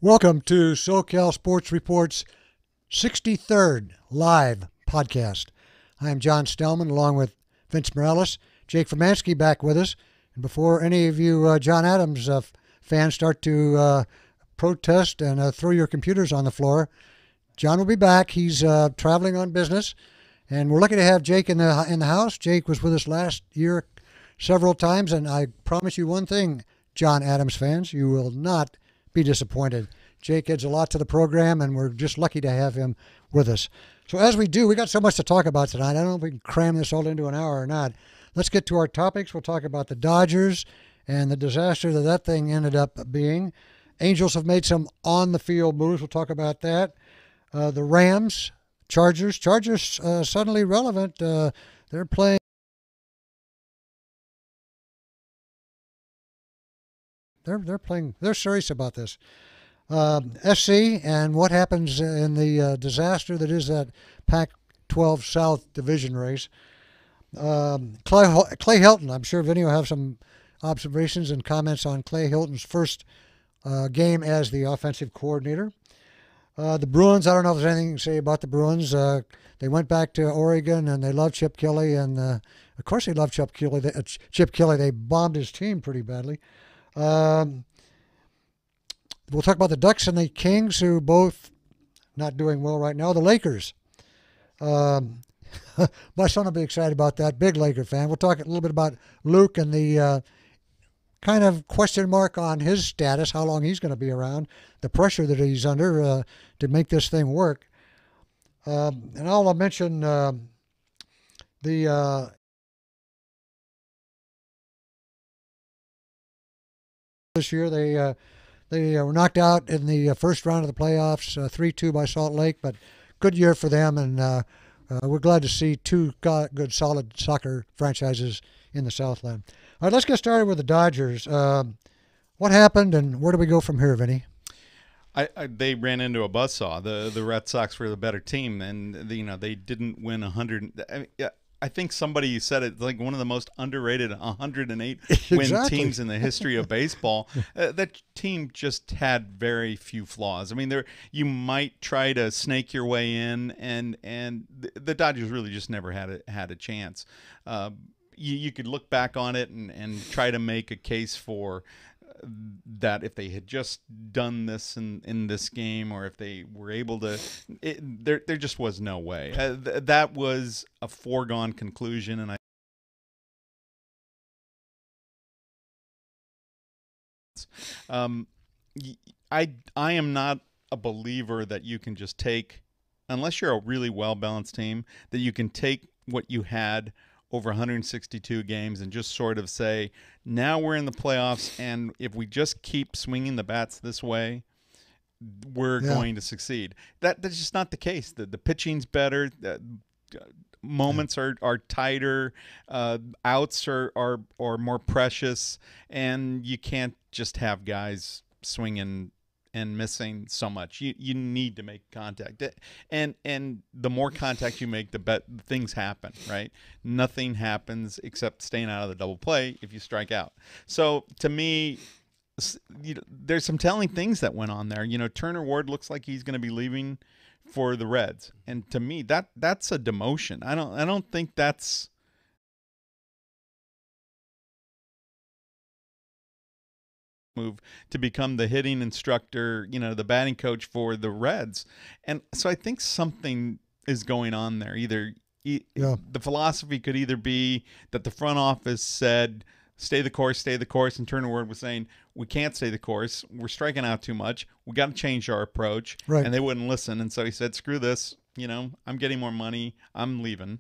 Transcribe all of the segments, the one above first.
Welcome to SoCal Sports Report's 63rd live podcast. I am John Stellman along with Vince Morales, Jake Formansky back with us. And before any of you John Adams fans start to protest and throw your computers on the floor, John will be back. He's traveling on business, and we're lucky to have Jake in the house. Jake was with us last year several times, and I promise you one thing, John Adams fans, you will not be disappointed. Jake adds a lot to the program, and we're just lucky to have him with us. So as we do, we got so much to talk about tonight. I don't know if we can cram this all into an hour or not. Let's get to our topics. We'll talk about the Dodgers and the disaster that thing ended up being. Angels have made some on-the-field moves. We'll talk about that. The Rams, Chargers suddenly relevant. They're playing. They're playing. They're serious about this. SC and what happens in the disaster that is that Pac-12 South division race. Clay Helton. I'm sure Vinny will have some observations and comments on Clay Helton's first game as the offensive coordinator. The Bruins, I don't know if there's anything to say about the Bruins. They went back to Oregon, and they love Chip Kelly, and of course they love Chip Kelly. They bombed his team pretty badly. We'll talk about the Ducks and the Kings, who both not doing well right now. The Lakers. My son will be excited about that. Big Laker fan. We'll talk a little bit about Luke and the kind of question mark on his status, how long he's going to be around, the pressure that he's under to make this thing work. And I'll mention the this year they were knocked out in the first round of the playoffs, 3-2 by Salt Lake, but good year for them, and we're glad to see two good, solid soccer franchises in the Southland. All right, let's get started with the Dodgers. What happened, and where do we go from here, Vinny? They ran into a buzzsaw. The Red Sox were the better team, and they didn't win 100. I think somebody said it's like one of the most underrated 108 win Exactly. teams in the history of baseball. That team just had very few flaws. I mean, you might try to snake your way in, and the Dodgers really just never had a chance. You could look back on it and try to make a case for that if they had just done this in this game, or if they were able to, there just was no way. That was a foregone conclusion, and I am not a believer that you can just take, unless you're a really well-balanced team, that you can take what you had over 162 games and just sort of say, now we're in the playoffs, and if we just keep swinging the bats this way, we're going to succeed. That's just not the case. The pitching's better. Moments are tighter. Outs are more precious, and you can't just have guys swinging and missing so much. You need to make contact, and the more contact you make, the things happen, right? Nothing happens except staying out of the double play if you strike out. So to me, there's some telling things that went on there. Turner Ward looks like he's going to be leaving for the Reds, and to me that's a demotion. I don't think that's move to become the hitting instructor, the batting coach for the Reds. And so I think something is going on there. Either the philosophy could either be that the front office said, stay the course, and Turner Ward was saying, we can't stay the course. We're striking out too much. We got to change our approach. Right. And they wouldn't listen. And so he said, screw this. I'm getting more money. I'm leaving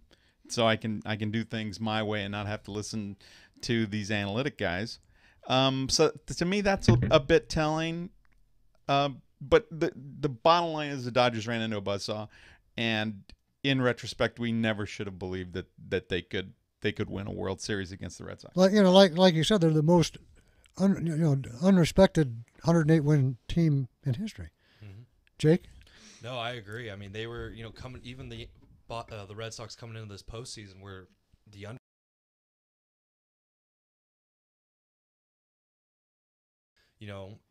so I can do things my way and not have to listen to these analytic guys. So to me, that's a bit telling. But the bottom line is the Dodgers ran into a buzzsaw, and in retrospect, we never should have believed that they could win a World Series against the Red Sox. Like you said, they're the most unrespected 108 win team in history. Mm-hmm. Jake? No, I agree. I mean, they were coming, even the Red Sox coming into this postseason were the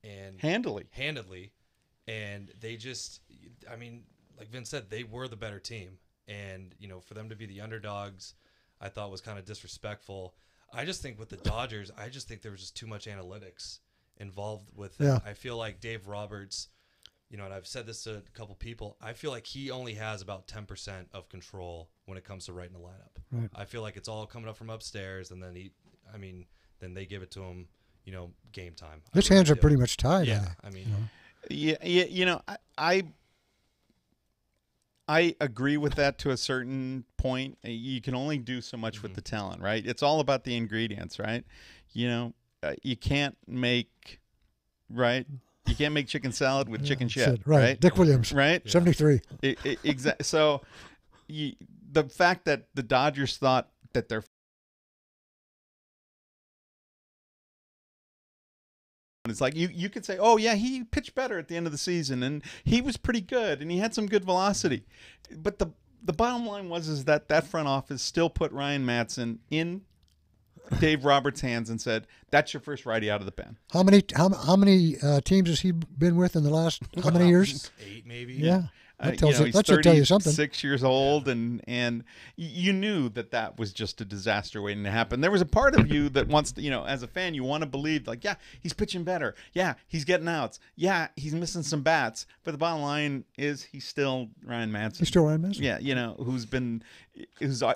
and handily. And they just, I mean, like Vince said, they were the better team. And, you know, for them to be the underdogs, I thought was kind of disrespectful. I just think with the Dodgers, I just think there was just too much analytics involved with them. Yeah. I feel like Dave Roberts, you know, and I've said this to a couple people, I feel like he only has about 10% of control when it comes to writing a lineup. Right. I feel like it's all coming up from upstairs, and then then they give it to him, you know, game time. His hands are pretty much tied. Yeah, I mean, Yeah, you know, I agree with that to a certain point. You can only do so much with the talent, right? It's all about the ingredients, right? You know, you can't make, right? You can't make chicken salad with chicken shit, right? Dick Williams, right? 73. Exactly. So, the fact that the Dodgers thought that their it's like you could say, oh yeah, he pitched better at the end of the season, and he was pretty good, and he had some good velocity, but the bottom line was that front office still put Ryan Madson in Dave Roberts' hands and said, that's your first righty out of the pen. How many teams has he been with in the last how many years? 8 maybe. Yeah. That tells he's that should tell you something. 36 years old, and you knew that was just a disaster waiting to happen. There was a part of you that wants to, you know, as a fan, you want to believe, like, yeah, he's pitching better. Yeah, he's getting outs. Yeah, he's missing some bats. But the bottom line is he's still Ryan Madson. He's still Ryan Madson. Yeah, you know, whose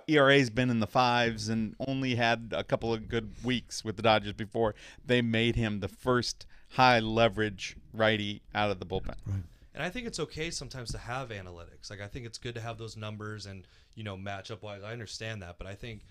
ERA's been in the 5s and only had a couple of good weeks with the Dodgers before they made him the first high leverage righty out of the bullpen. Right. And I think it's okay sometimes to have analytics. Like, I think it's good to have those numbers and, you know, matchup wise. I understand that, but I think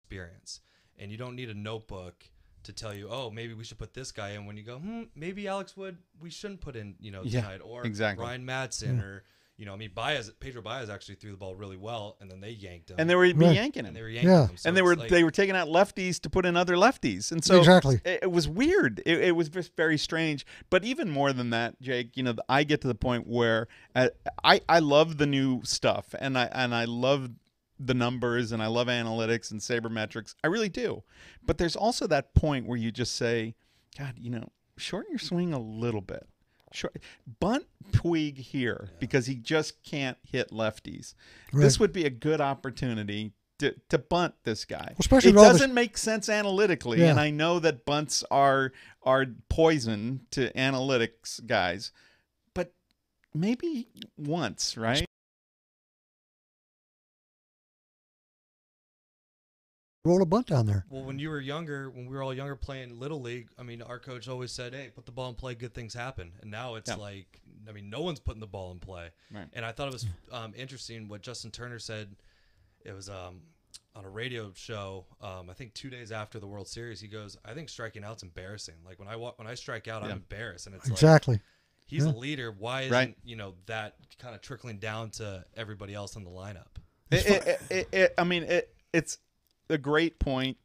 experience, and you don't need a notebook to tell you, oh, maybe we should put this guy in, when you go, maybe Alex Wood we shouldn't put in, you know, tonight, or exactly. Ryan Madson, or, you know, I mean, Pedro Baez actually threw the ball really well, and then they yanked him. And they were yanking him. And they were yanking him. So and they were taking out lefties to put in other lefties. And so exactly. it was weird. It was just very strange. But even more than that, Jake, you know, I get to the point where I love the new stuff, and I love the numbers, and I love analytics and sabermetrics. I really do. But there's also that point where you just say, God, you know, shorten your swing a little bit. Bunt Puig here because he just can't hit lefties. Right. This would be a good opportunity to bunt this guy. Especially it doesn't make sense analytically, and I know that bunts are poison to analytics guys, but maybe once, right? Roll a bunt down there. Well, when you were younger, when we were all younger playing Little League, I mean, our coach always said, hey, put the ball in play, good things happen. And now it's like, I mean, no one's putting the ball in play. Right. And I thought it was interesting what Justin Turner said. It was on a radio show, I think 2 days after the World Series. He goes, I think striking out's embarrassing. Like, when I strike out, I'm embarrassed. And it's exactly. Like, he's a leader. Why isn't, you know, that kind of trickling down to everybody else in the lineup? It's a great point,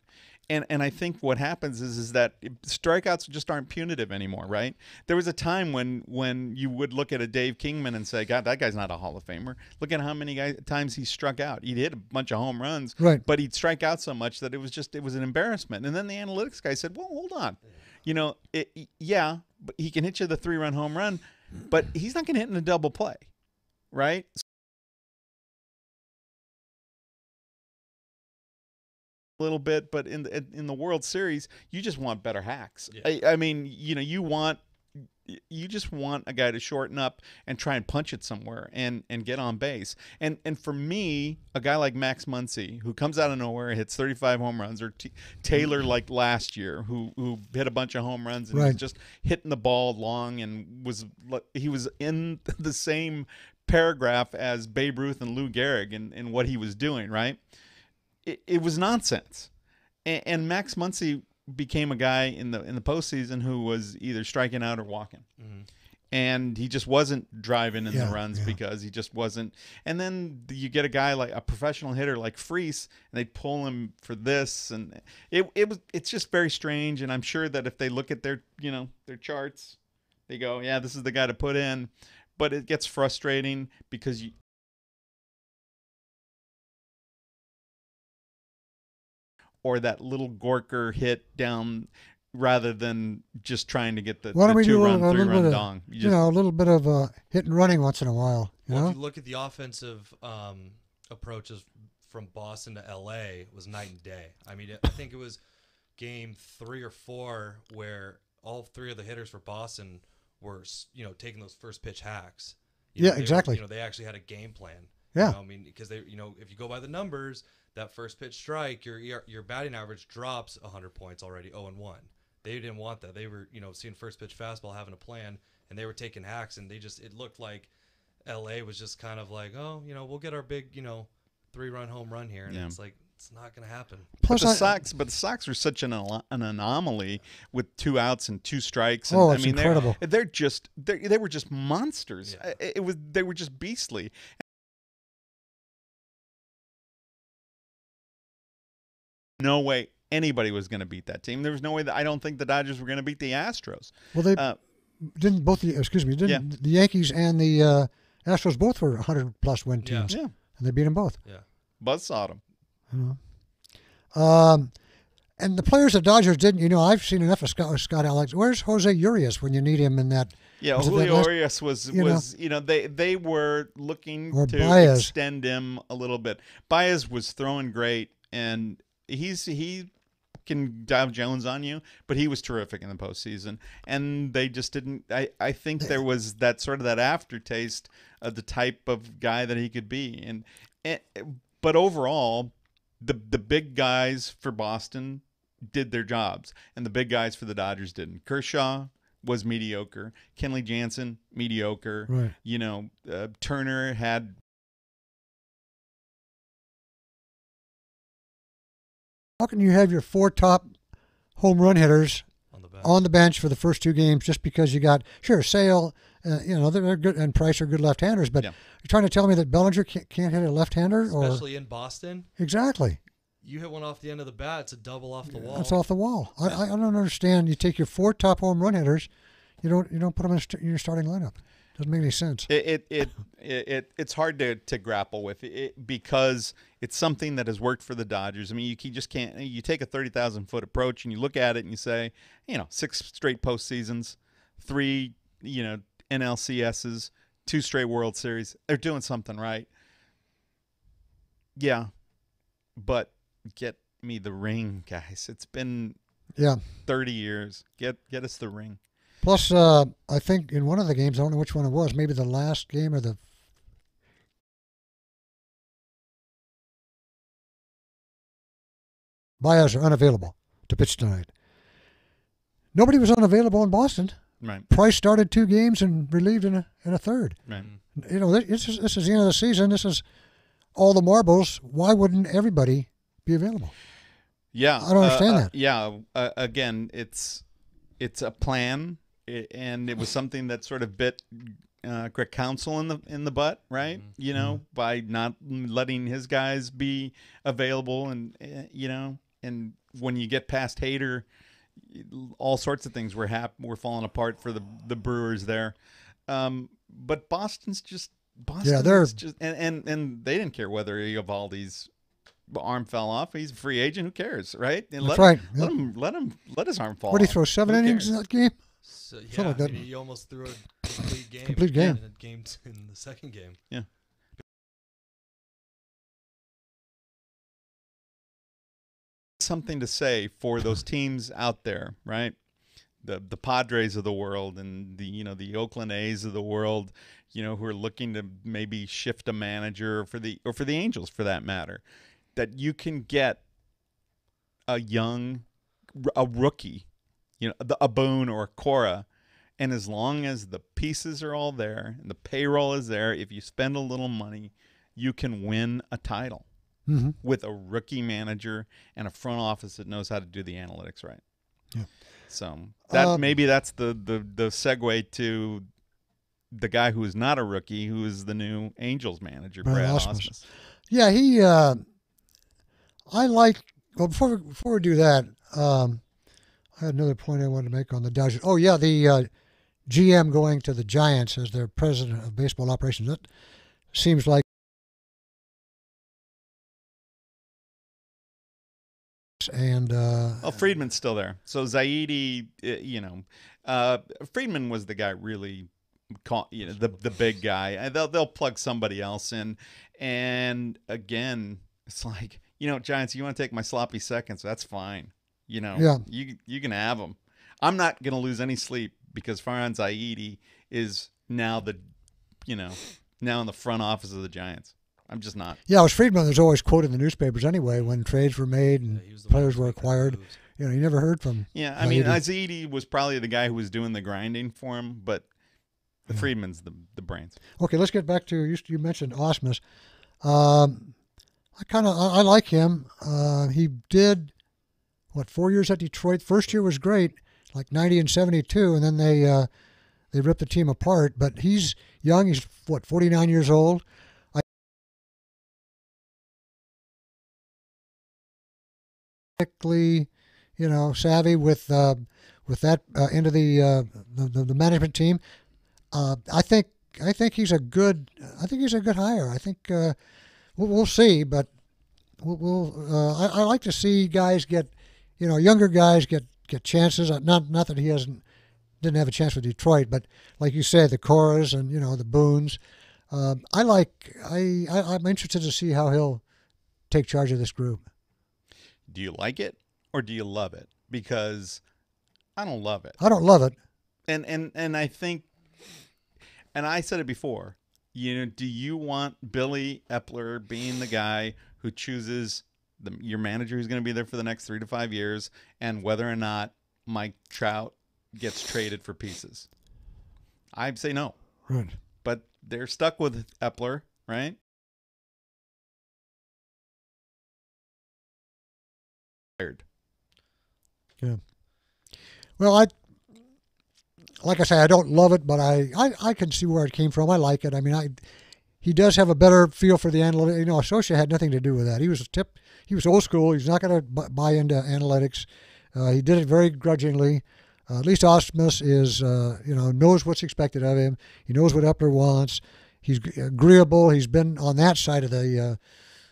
and I think what happens is that strikeouts just aren't punitive anymore, right? There was a time when you would look at a Dave Kingman and say, God, that guy's not a Hall of Famer. Look at how many times he struck out. He'd hit a bunch of home runs, right, but he'd strike out so much that it was an embarrassment. And then the analytics guy said, well, hold on. You know, but he can hit you the 3-run home run, but he's not going to hit in a double play, right? Little bit, but in the World Series, you just want better hacks. I mean, you know, you just want a guy to shorten up and try and punch it somewhere and get on base. And for me, a guy like Max Muncy, who comes out of nowhere, hits 35 home runs, or Taylor like last year, who hit a bunch of home runs and was just hitting the ball long, and he was in the same paragraph as Babe Ruth and Lou Gehrig in what he was doing, right? It was nonsense, and Max Muncy became a guy in the postseason who was either striking out or walking, and he just wasn't driving in the runs because he just wasn't. And then you get a guy like a professional hitter like Freese, and they pull him for this, and it's just very strange. And I'm sure that if they look at their charts, they go, yeah, this is the guy to put in, but it gets frustrating because or that little Gorker hit down rather than just trying to get the Why don't we do two-run, a little three-run bit of, dong. a little bit of hit and running once in a while. You Well, know, if you look at the offensive approaches from Boston to LA, it was night and day. I mean, I think it was game 3 or 4 where all 3 of the hitters for Boston were, taking those first pitch hacks. Yeah, exactly. They actually had a game plan. Yeah. I mean, because they, if you go by the numbers, that first pitch strike, your batting average drops 100 points already, 0-1. They didn't want that. They were, seeing first pitch fastball, having a plan, and they were taking hacks, and it looked like LA was just kind of like, oh, we'll get our big, 3-run home run here, and it's like, it's not going to happen. Plus But the Sox are such an anomaly with 2 outs and 2 strikes. And, Oh, it's incredible. They were just monsters. Yeah. They were just beastly. No way anybody was going to beat that team. There was no way I don't think the Dodgers were going to beat the Astros. well, they didn't both. The Yankees and the Astros both were 100+ win teams, Yeah. and they beat them both. Yeah. Buzzsawed them. And the players of Dodgers didn't. I've seen enough of Scott Alex. Where's Jose Urias when you need him in that? Yeah, was it that Julio last- Urias was they were looking Or to Baez. extend him a little bit. Baez was throwing great, and he can dive Jones on you, but he was terrific in the postseason. And they just didn't. I think there was that aftertaste of the type of guy that he could be, but overall, the big guys for Boston did their jobs, and the big guys for the Dodgers didn't. Kershaw was mediocre. Kenley Jansen, mediocre. Right. Turner had. How can you have your 4 top home run hitters on the bench for the first 2 games just because you got Sale? They're good, and Price are good left-handers, but you're trying to tell me that Bellinger can't hit a left-hander, Especially in Boston. Exactly. You hit one off the end of the bat, it's a double off the wall. That's off the wall. I don't understand. You take your 4 top home run hitters, you don't put them in your starting lineup. Doesn't make any sense. It's hard to grapple with it because it's something that has worked for the Dodgers. I mean, you just can't. You take a 30,000-foot approach and you look at it and you say, 6 straight postseasons, 3 NLCSs, 2 straight World Series. They're doing something right. Yeah, but get me the ring, guys. It's been 30 years. Get us the ring. Plus, I think in one of the games, I don't know which one it was, maybe the last game or the Baez are unavailable to pitch tonight. Nobody was unavailable in Boston. Right. Price started 2 games and relieved in a third. Right. This is the end of the season. This is all the marbles. Why wouldn't everybody be available? Yeah, I don't understand that. Yeah, again, it's a plan, and it was something that sort of bit Greg Counsell in the butt, right? By not letting his guys be available, and and when you get past Hader, all sorts of things were falling apart for the Brewers there. But Boston's just and they didn't care whether Eovaldi's arm fell off. He's a free agent. Who cares, right? And That's right. Let his arm fall. What did he off. throw? 7 Who innings cares? in that game? So, Something like that. he almost threw a complete game. Complete game. In the second game. Yeah. Something to say for those teams out there, right? The Padres of the world and the Oakland A's of the world, who are looking to maybe shift a manager, or for the Angels for that matter, that you can get a rookie, a Boone or a Cora, and as long as the pieces are all there and the payroll is there, if you spend a little money, you can win a title with a rookie manager and a front office that knows how to do the analytics right. Yeah. So that maybe that's the segue to the guy who is not a rookie, who is the new Angels manager, Brad Ausmus. Yeah, he. I like. Well, before we do that, I had another point I wanted to make on the Dodgers. Oh yeah, the GM going to the Giants as their president of baseball operations. That seems like and Friedman's still there. So Zaidi, Friedman was the guy really, the big guy. And they'll plug somebody else in. And again, it's like, Giants, you want to take my sloppy seconds? That's fine. Yeah. You can have them. I'm not going to lose any sleep because Farhan Zaidi is now now in the front office of the Giants. I'm just not. Yeah, it was Friedman that was always quoted in the newspapers anyway when trades were made and players were acquired. You never heard from. Yeah, I mean, Zaidi was probably the guy who was doing the grinding for him, but Friedman's the brains. Okay, let's get back to you mentioned Osmus. I like him. He did 4 years at Detroit. First year was great, like 90 and 72, and then they ripped the team apart. But he's young. He's 49 years old. Savvy with that end of the management team. I think he's a good hire. I think we'll see, but I like to see guys get younger guys get chances. Not that he didn't have a chance with Detroit, but like you said, the Coras and the Boones. I'm interested to see how he'll take charge of this group. Do you like it or do you love it? Because I don't love it. I don't love it. And I think, and I said it before, do you want Billy Epler being the guy who chooses your manager who's going to be there for the next 3 to 5 years and whether or not Mike Trout gets traded for pieces? I'd say no. Right. But they're stuck with Epler, right? Yeah. Well, like I say, I don't love it, but I can see where it came from. I like it. I mean, he does have a better feel for the analytics. Socia had nothing to do with that. He was old school. He's not going to buy into analytics. He did it very grudgingly. At least Osmus knows what's expected of him. He knows what Epler wants. He's agreeable. He's been on that side of the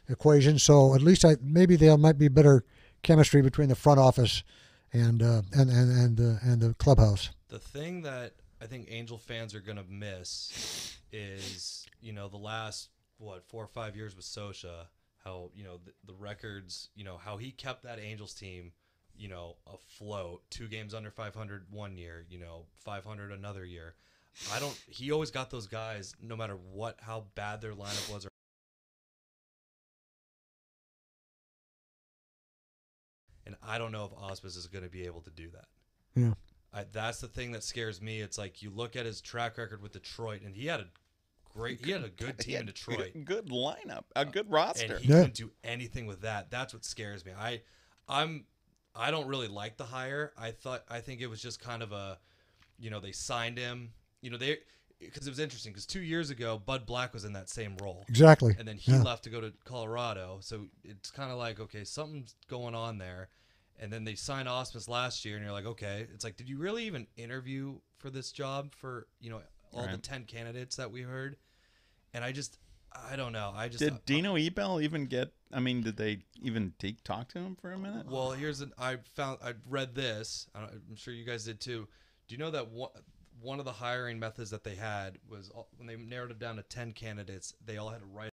equation. So at least maybe there might be better chemistry between the front office and the clubhouse. The thing that I think Angel fans are going to miss is, the last 4 or 5 years with Socia, how the records, how he kept that Angels team, afloat. 2 games under 500 one year, 500 another year. He always got those guys, no matter how bad their lineup was. And I don't know if Osmus is going to be able to do that. Yeah. That's the thing that scares me. It's like you look at his track record with Detroit, and he had a good team in Detroit. Good lineup, a good roster. And he couldn't do anything with that. That's what scares me. I don't really like the hire. I think it was just kind of a, they signed him. Because it was interesting. Because 2 years ago, Bud Black was in that same role. Exactly. And then he left to go to Colorado. So it's kind of like, okay, something's going on there. And then they signed Osmus last year, and you're like, okay. It's like, did you really even interview for this job for all the 10 candidates that we heard? And I don't know. Did Dino Ebel even get? I mean, did they even talk to him for a minute? Well, I read this. I'm sure you guys did too. Do you know that one of the hiring methods that they had was when they narrowed it down to 10 candidates, they all had to write.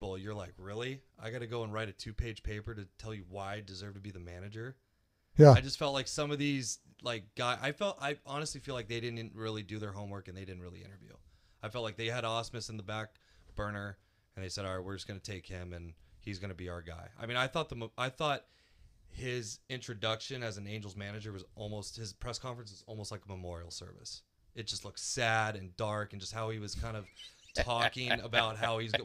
Well, you're like, really? I got to go and write a 2-page paper to tell you why I deserve to be the manager? Yeah. I just felt like some of these guys. I honestly feel like they didn't really do their homework and they didn't really interview. I felt like they had Osmus in the back burner and they said, all right, we're just going to take him and he's going to be our guy. I mean, I thought his introduction as an Angels manager was almost, his press conference was almost like a memorial service. It just looked sad and dark, and just how he was kind of talking about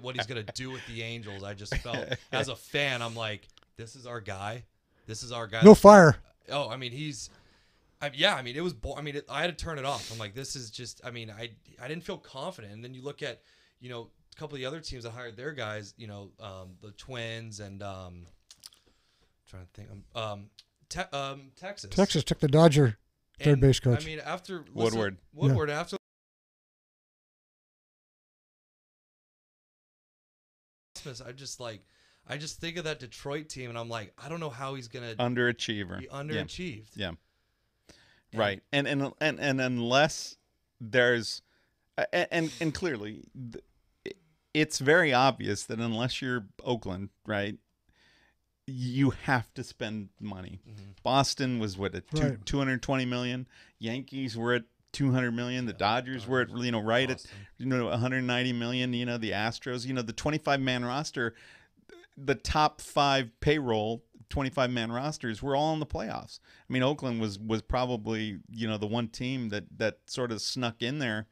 what he's going to do with the Angels. I just felt, as a fan, I'm like, this is our guy. This is our guy. No fire. Oh, I mean, it was. I had to turn it off. I'm like, this is just. I mean, I didn't feel confident. And then you look at, a couple of the other teams that hired their guys. The Twins and trying to think. Texas. Texas took the Dodger third base coach. I mean, after Woodward after. Ausmus, I just think of that Detroit team, and I'm like, I don't know how he's gonna Underachiever. be underachieved. Yeah. Right. And unless there's and clearly it's very obvious that unless you're Oakland, right, you have to spend money. Mm-hmm. Boston was what, at Right. 220 million. Yankees were at 200 million. The Dodgers were at, right Boston. at 190 million. The Astros, the 25-man roster, the top 5 payroll 25-man rosters were all in the playoffs. I mean, Oakland was probably, the one team that sort of snuck in there.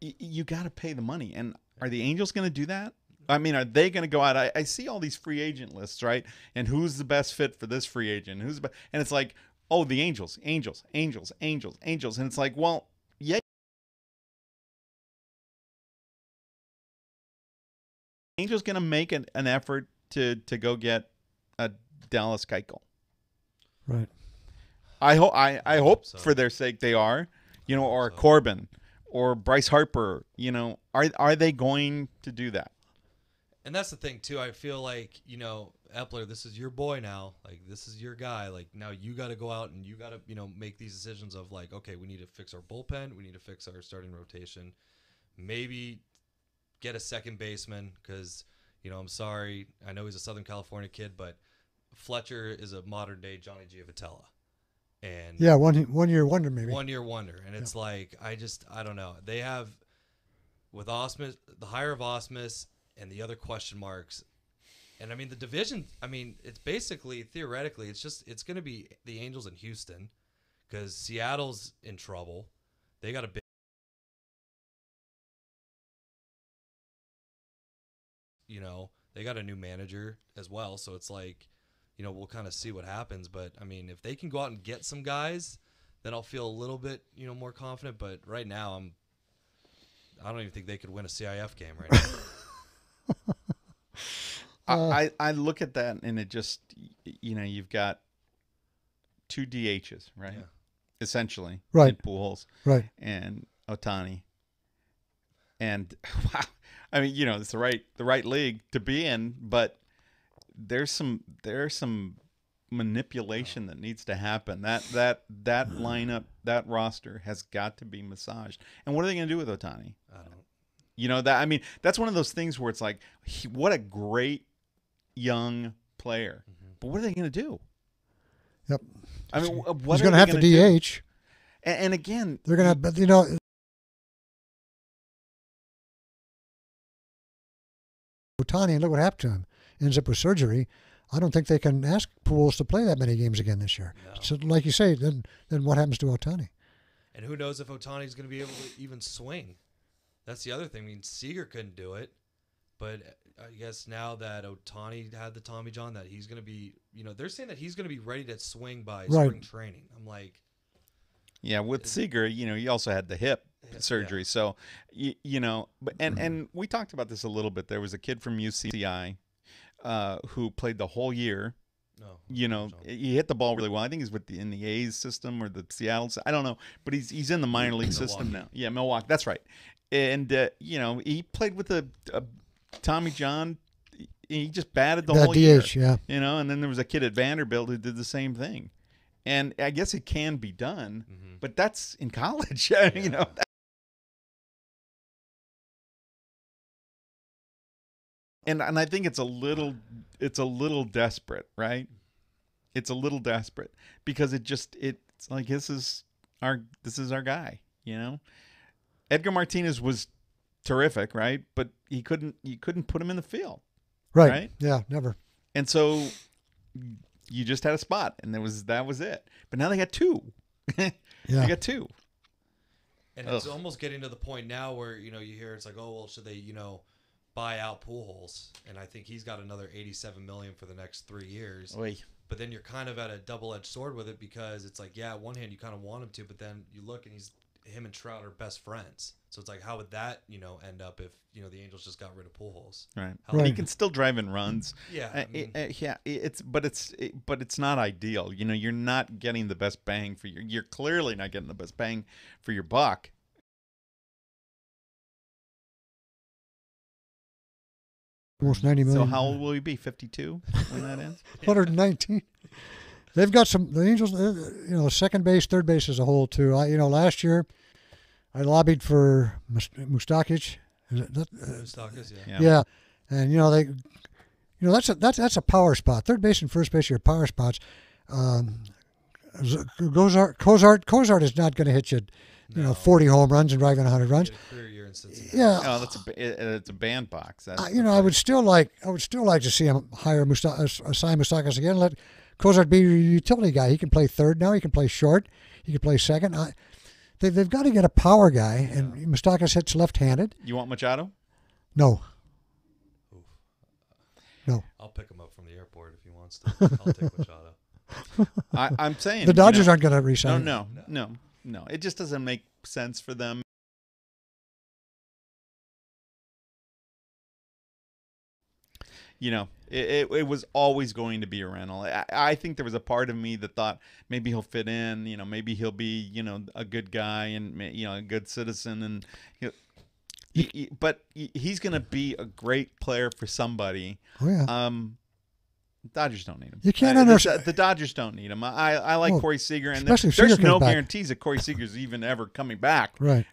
You got to pay the money. And are the Angels going to do that? I mean, are they going to go out? I see all these free agent lists, right? And who's the best fit for this free agent? And it's like, oh, the Angels. And it's like, well, yeah. Angels going to make an effort to go get a Dallas Keuchel. Right. I hope so. for their sake they are, or Corbin or Bryce Harper, are they going to do that? And that's the thing too. I feel like, Epler, this is your boy now. Like, this is your guy. Like, now you got to go out and you got to, make these decisions of like, okay, we need to fix our bullpen. We need to fix our starting rotation. Maybe get a second baseman because, I'm sorry. I know he's a Southern California kid, but Fletcher is a modern day Johnny Giavotella. And yeah, one year wonder maybe. 1 year wonder. And it's like, I don't know. They have, with Ausmus, the hire of Ausmus and the other question marks. And I mean, the division, it's basically, theoretically, it's going to be the Angels in Houston because Seattle's in trouble. They got a big, they got a new manager as well. So it's like, we'll kind of see what happens. But I mean, if they can go out and get some guys, then I'll feel a little bit, more confident. But right now, I don't even think they could win a CIF game right now. I look at that and it just, you've got 2 DHs, right? Yeah. Essentially, Right. Pujols, Right. and Ohtani, and wow, I mean, it's the right league to be in, but there's some manipulation that needs to happen. That lineup, that roster has got to be massaged. And what are they going to do with Ohtani? I don't. That's one of those things where it's like, what a great young player. Mm-hmm. But what are they going to do? Yep. I mean, what He's going to have to DH. And again, They're going to, but Ohtani, and look what happened to him. Ends up with surgery. I don't think they can ask Pujols to play that many games again this year. No. So, like you say, then what happens to Ohtani? And who knows if Ohtani's going to be able to even swing. That's the other thing. I mean, Seager couldn't do it. But I guess now that Ohtani had the Tommy John, that he's going to be, they're saying that he's going to be ready to swing by spring training. I'm like. Yeah, with Seager, he also had the hip surgery. So, and we talked about this a little bit. There was a kid from UCI who played the whole year. No, he hit the ball really well. I think he's in the A's system or the Seattle. I don't know, but he's in the minor league system now. Yeah, Milwaukee. That's right. And he played with a Tommy John. He just batted the whole year. DH, yeah. And then there was a kid at Vanderbilt who did the same thing. And I guess it can be done, but that's in college. Yeah. And I think it's a little desperate, right? It's a little desperate because it's like this is our guy, Edgar Martinez was terrific, right? But you couldn't put him in the field. Right? Yeah, never. And so you just had a spot and that was it. But now they got 2. Yeah. They got 2. And it's almost getting to the point now where, you hear it's like, oh, well, should they, buy out Pujols? And I think he's got another $87 million for the next 3 years. Oy. But then you're kind of at a double-edged sword with it because it's like, yeah, on one hand you kind of want him to, but then you look and him and Trout are best friends. So it's like, how would that, end up if, the Angels just got rid of Pujols? Right. Right. He can still drive in runs. Yeah. It's not ideal. You're not getting the best bang for you're clearly not getting the best bang for your buck. almost 90 million. So how old will he be? 52 when that ends? 119. They've got the Angels. Second base, third base as a whole too. Last year I lobbied for Mustakic. Is it that? Mustakas, Yeah. And that's a power spot. Third base and first base are power spots. Cozart is not going to hit you, 40 home runs and drive in 100 runs. He had a career year in Cincinnati. Yeah. Oh, it's a bandbox. I would still like to see him hire assign Mustakas again. Let Cozart be your utility guy. He can play third now. He can play short. He can play second. They've got to get a power guy, and Mustakas hits left-handed. You want Machado? No. Oof. No. I'll pick him up from the airport if he wants to. I'll take Machado. I'm saying The Dodgers aren't going to re-sign. No. It just doesn't make sense for them. It was always going to be a rental. I think there was a part of me that thought maybe he'll fit in. Maybe he'll be a good guy and a good citizen, and but he's going to be a great player for somebody. Oh yeah. The Dodgers don't need him. You can't understand. The Dodgers don't need him. I like Corey Seager, and especially if there's Seager no comes back. guarantees that Corey Seager's even ever coming back. Right.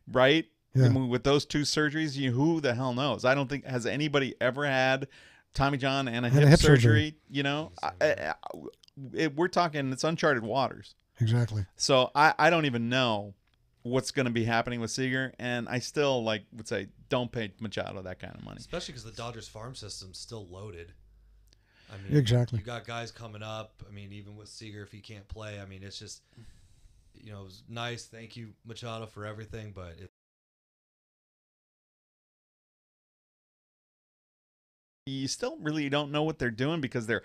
Yeah. I mean, with those two surgeries, who the hell knows? I don't think has anybody ever had Tommy John and a hip surgery. We're talking it's uncharted waters. Exactly. So I don't even know what's going to be happening with Seager, and I still would say don't pay Machado that kind of money, especially because the Dodgers farm system's still loaded. I mean, exactly. You got guys coming up. I mean, even with Seager, if he can't play, I mean, it's just, it was nice. Thank you, Machado, for everything, but you still really don't know what they're doing because their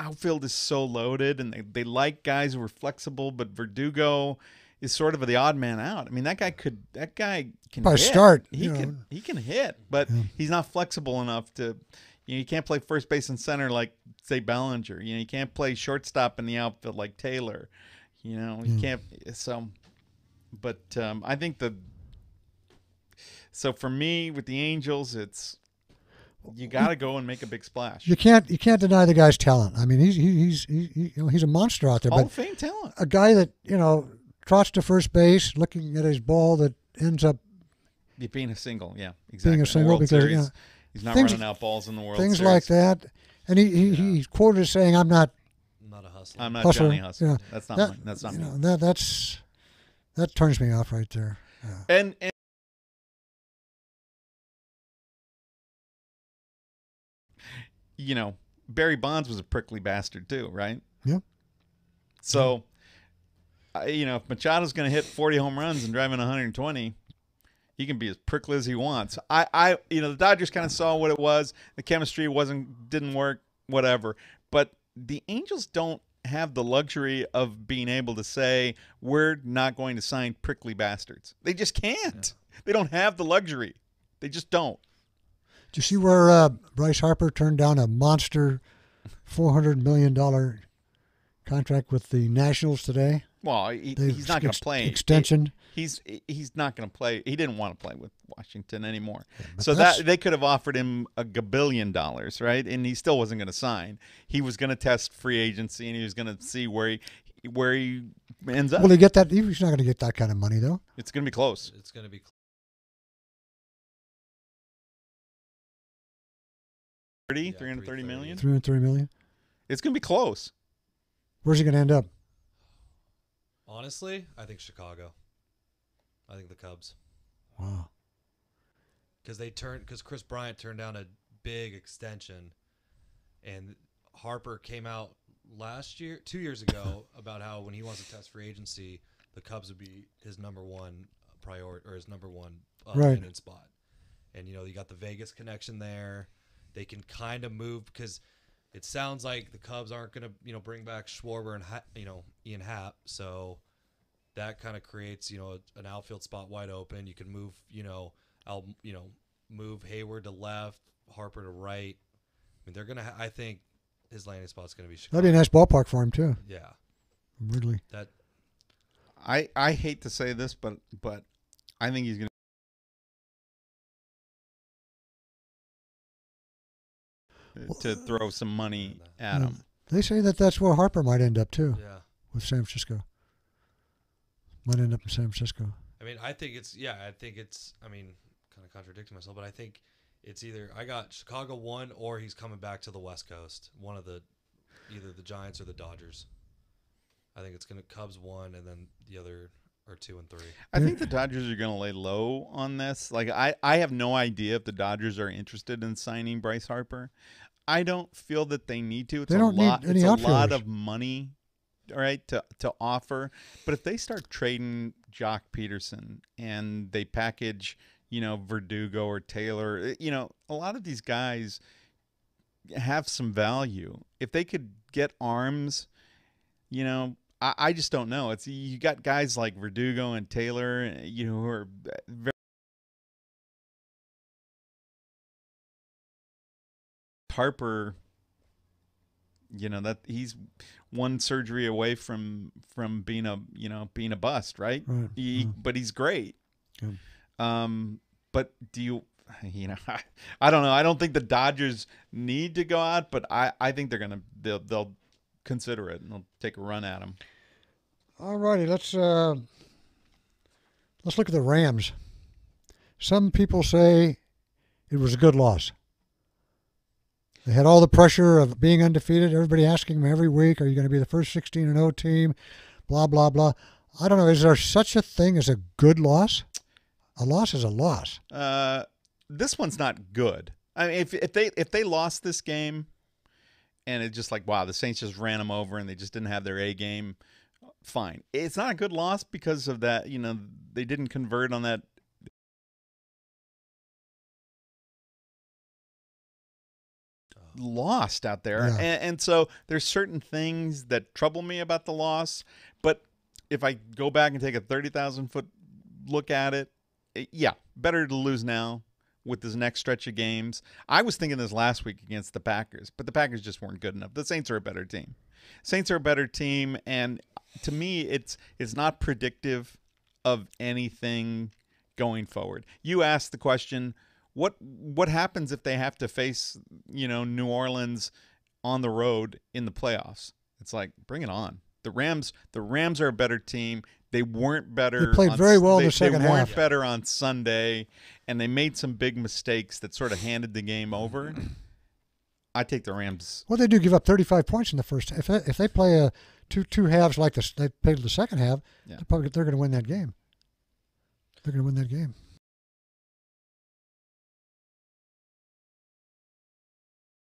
outfield is so loaded, and they like guys who are flexible, but Verdugo is sort of the odd man out. I mean, that guy can probably hit. Start. He can hit, but he's not flexible enough to. You can't play first base and center like, say, Bellinger. You can't play shortstop in the outfield like Taylor. You can't. So, but I think so for me with the Angels, it's you got to go and make a big splash. You can't deny the guy's talent. I mean, he's a monster out there. Hall but of Fame talent. A guy that trots to first base, looking at his ball that ends up being a single. Yeah, exactly. Being a single because he's not running out balls in the World Series. Things like that. And he's quoted as saying, I'm not a hustler. I'm not Johnny Hustler. Yeah. That's not me. That turns me off right there. Yeah. And Barry Bonds was a prickly bastard too, right? Yeah. So, if Machado's going to hit 40 home runs and drive in 120, he can be as prickly as he wants. The Dodgers kind of saw what it was. The chemistry didn't work, whatever. But the Angels don't have the luxury of being able to say, we're not going to sign prickly bastards. They just can't. Yeah. They don't have the luxury. They just don't. Did you see where Bryce Harper turned down a monster $400 million contract with the Nationals today? Well, he's not going to play. Extension. He's not going to play. He didn't want to play with Washington anymore. Yeah, so that they could have offered him $1 billion, right? And he still wasn't going to sign. He was going to test free agency, and he was going to see where he ends up. Will he get that? He's not going to get that kind of money, though. It's going to be close. It's going to be 330 million. 330 million. It's going to be close. Where's he going to end up? Honestly, I think Chicago. I think the Cubs. Wow. Because Chris Bryant turned down a big extension, and Harper came out 2 years ago about how when he wants to test free agency, the Cubs would be his number one priority or his number one landing spot. And you got the Vegas connection there. They can kind of move because it sounds like the Cubs aren't going to bring back Schwarber and Ian Happ, so that kind of creates an outfield spot wide open. You can move move Hayward to left, Harper to right. I mean, they're gonna. I think his landing spot's gonna be Chicago. That'd be a nice ballpark for him too. Yeah, Really. I hate to say this, but I think he's gonna. to throw some money at him. They say that that's where Harper might end up too. Yeah. With San Francisco. Might end up in San Francisco. I mean, I think it's kind of contradicting myself, but I think it's either I got Chicago 1 or he's coming back to the West Coast. One of either the Giants or the Dodgers. I think it's going to Cubs 1 and then the other are 2 and 3. I think the Dodgers are going to lay low on this. Like I have no idea if the Dodgers are interested in signing Bryce Harper. I don't feel that they need to. It's They don't need any It's a lot outfielders. of money, all right, to offer. But if they start trading Jock Peterson and they package, Verdugo or Taylor, a lot of these guys have some value. If they could get arms, I just don't know. It's you got guys like Verdugo and Taylor, who are very Harper. That he's one surgery away from being a bust, right? Right. But he's great. Yeah. But do you? I don't know. I don't think the Dodgers need to go out, but I think they'll consider it and they'll take a run at him. All righty, let's look at the Rams. Some people say it was a good loss. They had all the pressure of being undefeated. Everybody asking them every week, "Are you going to be the first 16-0 team?" Blah blah blah. I don't know. Is there such a thing as a good loss? A loss is a loss. This one's not good. I mean, if they lost this game, and it's just like, wow, the Saints just ran them over and they just didn't have their A game, fine. It's not a good loss because of that. They didn't convert on that. Lost out there, Yeah. and so there's certain things that trouble me about the loss. But if I go back and take a 30,000-foot look at it, yeah, better to lose now with this next stretch of games. I was thinking this last week against the Packers, but the Packers just weren't good enough. The Saints are a better team. And to me, it's not predictive of anything going forward. You asked the question, what happens if they have to face, New Orleans on the road in the playoffs? It's like, bring it on. The Rams are a better team. They weren't better. They played very well in the second half. They weren't half. better on Sunday, and they made some big mistakes that sort of handed the game over. I take the Rams. Well, they do give up 35 points in the first. If they play two halves like they played the second half, Yeah. they're going to win that game. They're going to win that game.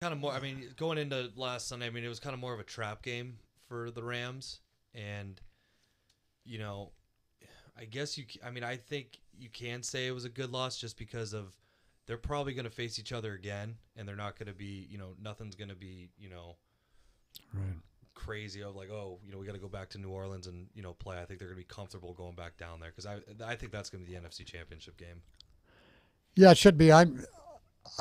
Kind of more. I mean, going into last Sunday, it was kind of more of a trap game for the Rams, and I guess I think you can say it was a good loss just because of they're probably going to face each other again, and they're not going to be, nothing's going to be, Right. crazy of like, we got to go back to New Orleans and play. I think they're going to be comfortable going back down there because I think that's going to be the NFC Championship game. Yeah, it should be. I'd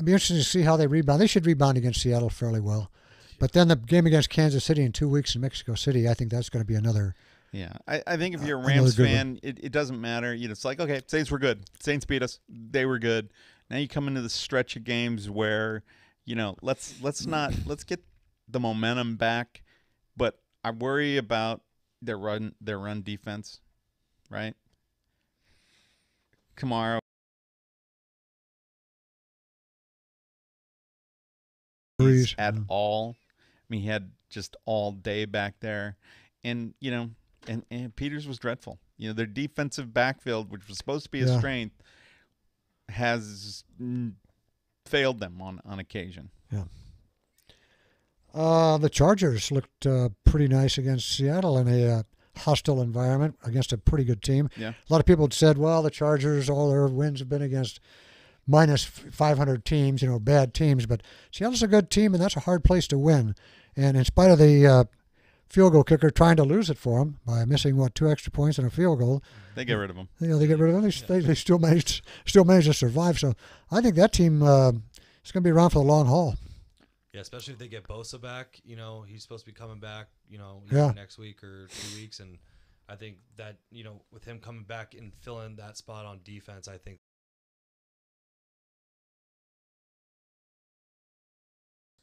be interested to see how they rebound. They should rebound against Seattle fairly well. But then the game against Kansas City in 2 weeks in Mexico City, I think that's going to be another. Yeah, I think if you're a Rams fan, it doesn't matter. It's like, okay, Saints were good. Saints beat us. They were good. Now you come into the stretch of games where, let's get the momentum back. But I worry about their run defense, right? Kamara. At all. I mean, he had just all day back there. And, and Peters was dreadful. Their defensive backfield, which was supposed to be a strength, has failed them on occasion. Yeah. The Chargers looked pretty nice against Seattle in a hostile environment against a pretty good team. Yeah. A lot of people had said, well, the Chargers, all their wins have been against minus 500 teams, bad teams. But Seattle's a good team, and that's a hard place to win. And in spite of the field goal kicker trying to lose it for them by missing, 2 extra points and a field goal, they get rid of him. They get rid of him. They still managed to survive. So I think that team is going to be around for the long haul. Yeah, especially if they get Bosa back. He's supposed to be coming back, next week or 2 weeks. And I think that, with him coming back and filling that spot on defense, I think.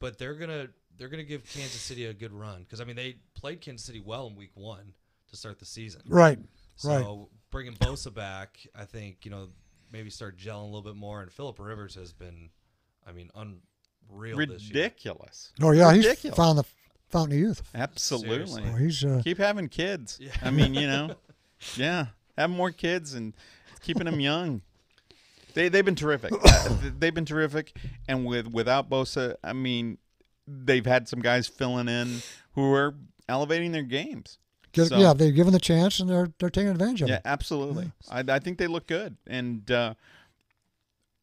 but they're gonna give Kansas City a good run because I mean they played Kansas City well in Week 1 to start the season. Right. So bringing Bosa back, I think maybe start gelling a little bit more. And Phillip Rivers has been, I mean, unreal this year. Ridiculous. Oh yeah, Ridiculous. he's found the fountain of youth. Absolutely. Seriously. Oh, he's Keep having kids. Yeah. I mean, yeah, have more kids and keeping them young. They've been terrific. They've been terrific, and without Bosa, I mean, they've had some guys filling in who are elevating their games. yeah, they've given the chance and they're taking advantage of Yeah, it. absolutely. I think they look good, and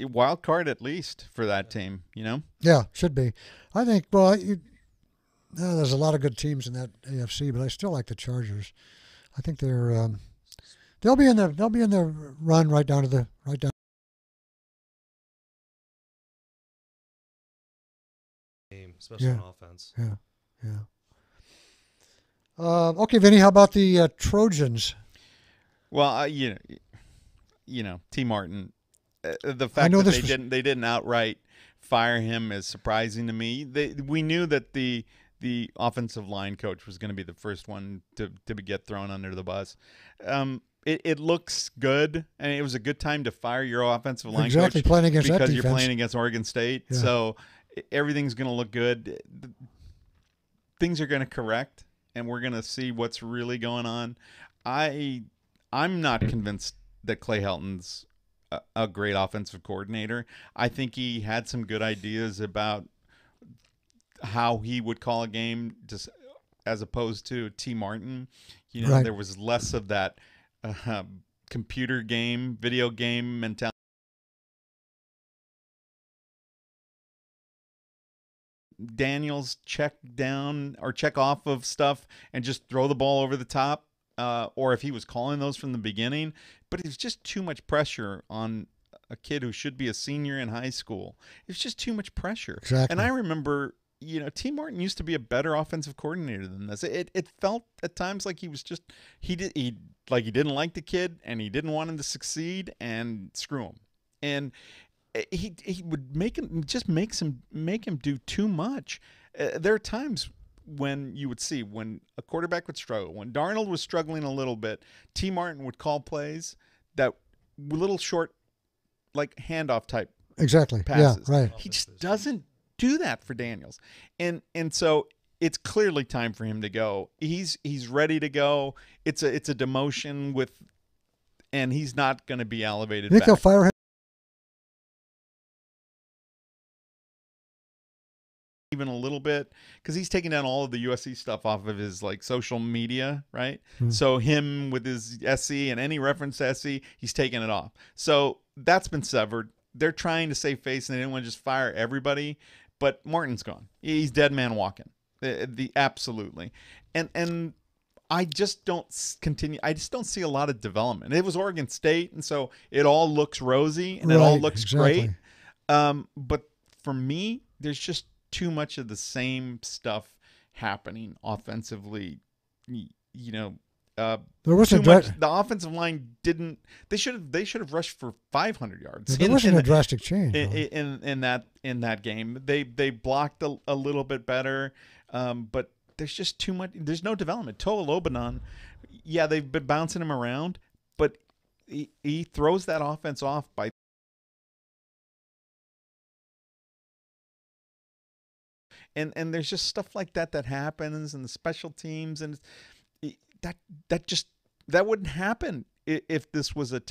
wild card at least for that team. Yeah, should be. I think. Well, there's a lot of good teams in that AFC, but I still like the Chargers. I think they'll be in the run right down. Especially on offense. Yeah. Okay, Vinny, how about the Trojans? Well, T. Martin, the fact that they didn't outright fire him is surprising to me. We knew that the offensive line coach was going to be the first one to get thrown under the bus. It looks good, and it was a good time to fire your offensive line coach playing against that because defense. you're playing against Oregon State. Yeah. So everything's going to look good. Things are going to correct, and we're going to see what's really going on. I'm not convinced that Clay Helton's a great offensive coordinator. I think he had some good ideas about how he would call a game, just as opposed to T. Martin. Right. There was less of that computer game, video game mentality. Daniels check down or check off of stuff and just throw the ball over the top, or if he was calling those from the beginning. But it was just too much pressure on a kid who should be a senior in high school. It was just too much pressure. Exactly. And I remember, T. Martin used to be a better offensive coordinator than this. It felt at times like he was just he didn't like the kid and he didn't want him to succeed and screw him. And he would make him do too much. There are times when you would see when a quarterback would struggle, when Darnold was struggling a little bit, T. Martin would call plays that were little short, like handoff type exactly passes. Yeah, right. He just doesn't do that for Daniels, and so it's clearly time for him to go. He's ready to go. It's a demotion and he's not going to be elevated. You think they'll fire him? Even a little bit, because he's taking down all of the USC stuff off of his social media, right? So him with his SC and any reference to SC, he's taking it off. So that's been severed. They're trying to save face, and they didn't want to just fire everybody. But Martin's gone. He's dead man walking. Absolutely. And I just don't continue. I just don't see a lot of development. It was Oregon State, and so it all looks rosy and it all looks great. But for me, there's just too much of the same stuff happening offensively. There wasn't the offensive line didn't. They should have rushed for 500 yards. There wasn't a drastic change in that game. They blocked a little bit better, but there's just too much. There's no development. Toa Lobanon, yeah, they've been bouncing him around, but he throws that offense off by. And there's just stuff like that happens, and the special teams, and that wouldn't happen if this was a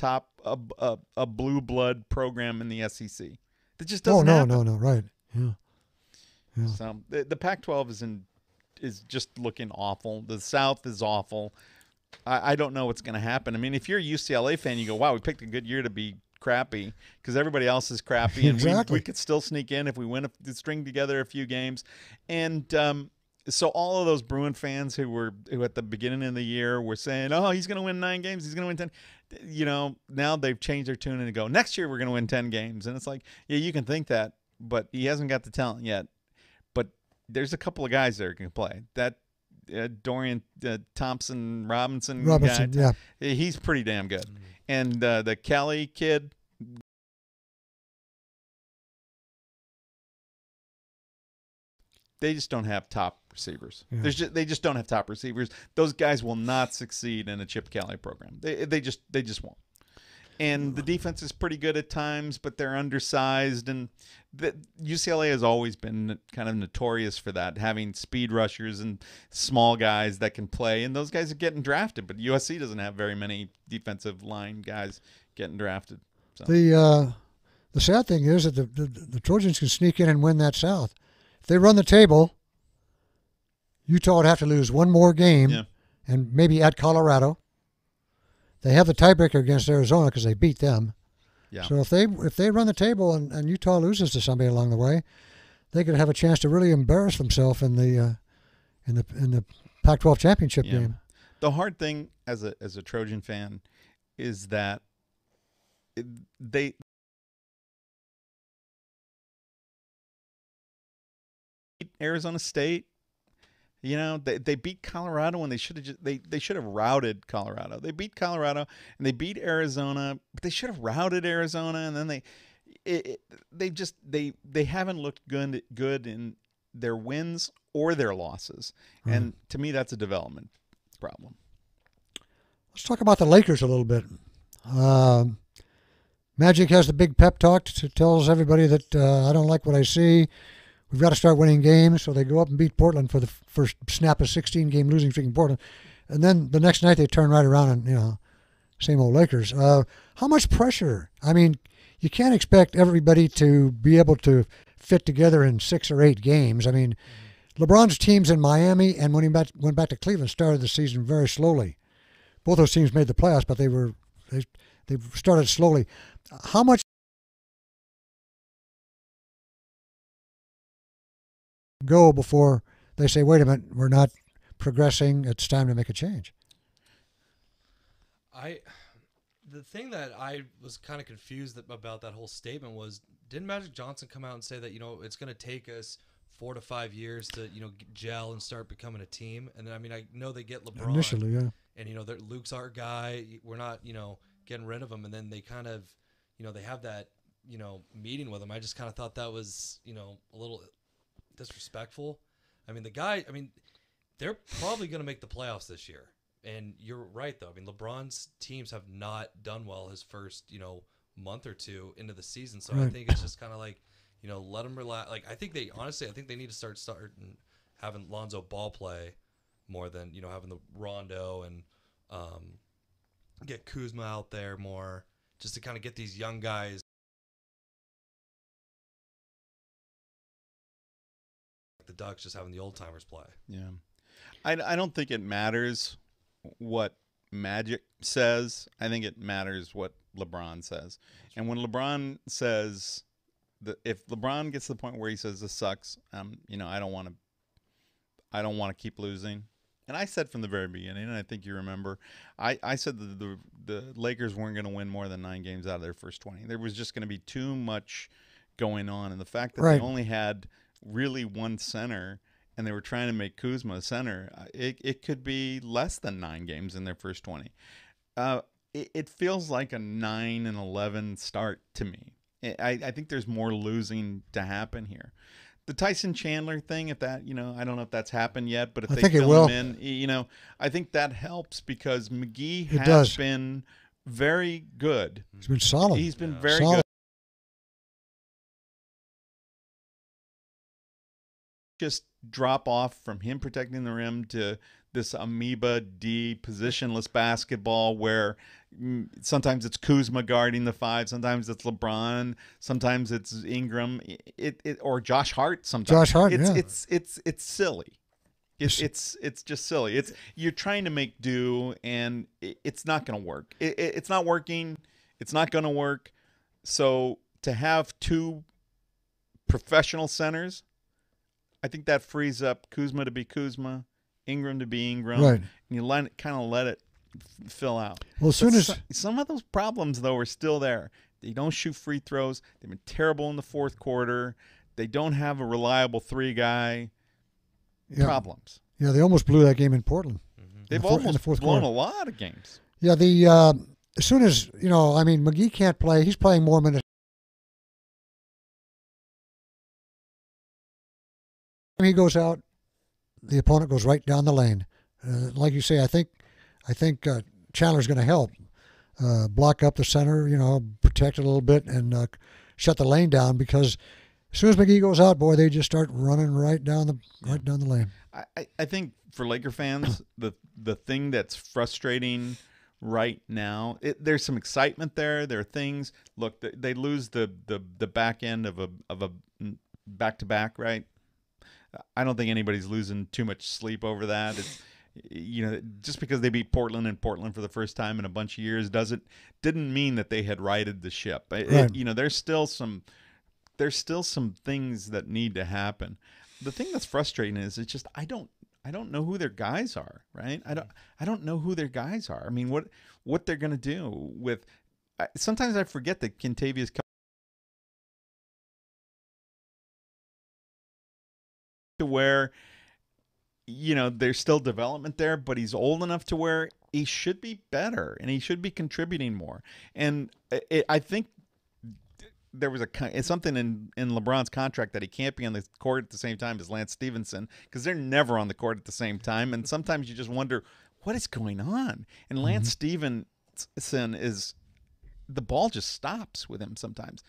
blue blood program in the SEC. That just doesn't happen. No, right. Yeah. So the Pac-12 is just looking awful. The South is awful. I don't know what's going to happen. I mean, if you're a UCLA fan, you go, wow, we picked a good year to be crappy because everybody else is crappy, and exactly. we could still sneak in if we string together a few games. And so all of those Bruin fans who at the beginning of the year were saying, oh, he's going to win 9 games, he's going to win 10. Now they've changed their tune and go, next year we're going to win 10 games. And it's like, yeah, you can think that, but he hasn't got the talent yet. But there's a couple of guys there who can play. That Dorian Thompson Robinson guy, yeah, he's pretty damn good. And the Kelly kid, they just don't have top receivers. Yeah. They just don't have top receivers. Those guys will not succeed in a Chip Kelly program. They just won't. And the defense is pretty good at times, but they're undersized. And UCLA has always been kind of notorious for that, having speed rushers and small guys that can play. And those guys are getting drafted, but USC doesn't have very many defensive line guys getting drafted. So. The sad thing is that the Trojans can sneak in and win that South. If they run the table, Utah would have to lose one more game and maybe at Colorado. They have the tiebreaker against Arizona because they beat them. Yeah. So if they run the table and Utah loses to somebody along the way, they could have a chance to really embarrass themselves in the Pac-12 championship game. The hard thing as a Trojan fan is that they beat Arizona State. You know, they beat Colorado when they should have they should have routed Colorado. They beat Colorado and they beat Arizona, but they should have routed Arizona. And then they haven't looked good in their wins or their losses. Right. And to me, that's a development problem. Let's talk about the Lakers a little bit. Magic has the big pep talk tells everybody that I don't like what I see. We've got to start winning games. So they go up and beat Portland for the first snap of 16-game losing streak in Portland. And then the next night they turn right around and, same old Lakers. How much pressure? I mean, you can't expect everybody to be able to fit together in 6 or 8 games. I mean, LeBron's teams in Miami and when he went back to Cleveland started the season very slowly. Both those teams made the playoffs, but they started slowly. How much go before they say, wait a minute, we're not progressing, it's time to make a change? The thing that I was kind of confused about that whole statement was, didn't Magic Johnson come out and say that, it's going to take us 4 to 5 years to, gel and start becoming a team? And then, I mean, I know they get LeBron. Initially, yeah. And, Luke's our guy. We're not, getting rid of him. And then they kind of, they have that, meeting with him. I just kind of thought that was, a little disrespectful. I mean, they're probably going to make the playoffs this year. And you're right, though. I mean, LeBron's teams have not done well his first, month or two into the season. So right. I think it's just kind of like, let them relax. Like, I think they need to start having Lonzo Ball play more than, having the Rondo and get Kuzma out there more, just to kind of get these young guys. The Ducks just having the old timers play. Yeah. I don't think it matters what Magic says. I think it matters what LeBron says. And when LeBron says that, if LeBron gets to the point where he says this sucks, I don't want to keep losing. And I said from the very beginning, and I think you remember, I said that the Lakers weren't going to win more than 9 games out of their first 20. There was just going to be too much going on, and the fact that right. they only had really one center, and they were trying to make Kuzma a center, it could be less than 9 games in their first 20. It feels like a 9-11 start to me. I think there's more losing to happen here. The Tyson Chandler thing, I don't know if that's happened yet, but if they fill him in, I think that helps because McGee has been very good. He's been solid. He's been very good. Just drop off from him protecting the rim to this amoeba D positionless basketball where sometimes it's Kuzma guarding the 5, sometimes it's LeBron, sometimes it's Ingram, or Josh Hart. Sometimes Josh Hart, it's silly. It's just silly. You're trying to make do, and it's not going to work. It's not working. It's not going to work. So to have 2 professional centers, I think that frees up Kuzma to be Kuzma, Ingram to be Ingram, right. And you kind of let it fill out. Well, as soon as some of those problems though are still there. They don't shoot free throws. They've been terrible in the fourth quarter. They don't have a reliable 3 guy. Yeah. Problems. Yeah, they almost blew that game in Portland. Mm-hmm. They've almost blown a lot of games. Yeah, as soon as McGee can't play, he's playing more minutes. When he goes out, the opponent goes right down the lane. Like you say, I think Chandler's going to help block up the center, protect it a little bit, and shut the lane down, because as soon as McGee goes out, boy, they just start running right down the lane. I think for Laker fans, the thing that's frustrating right now, there's some excitement there. There are things. Look, they lose the back end of a back-to-back, right? I don't think anybody's losing too much sleep over that. It's, just because they beat Portland for the first time in a bunch of years didn't mean that they had righted the ship. Right. There's still some things that need to happen. The thing that's frustrating is it's just I don't know who their guys are, right? I don't know who their guys are. I mean, what they're going to do with sometimes I forget that Kentavious to where there's still development there, but he's old enough to where he should be better and he should be contributing more. And I think there was something in LeBron's contract that he can't be on the court at the same time as Lance Stevenson, because they're never on the court at the same time. And sometimes you just wonder what is going on. And Lance Stevenson the ball just stops with him sometimes.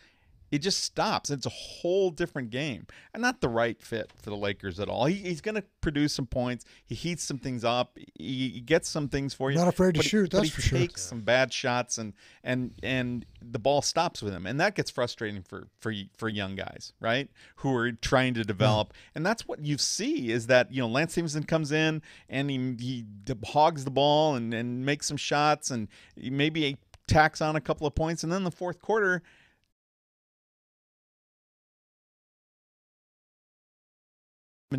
It just stops. It's a whole different game, and not the right fit for the Lakers at all. He's going to produce some points. He heats some things up. He gets some things for you. Not afraid to shoot. That's for sure. He takes some bad shots, and the ball stops with him, and that gets frustrating for young guys, right? Who are trying to develop, and that's what you see is that Lance Stevenson comes in and he hogs the ball and makes some shots, and maybe he tacks on a couple of points, and then the fourth quarter.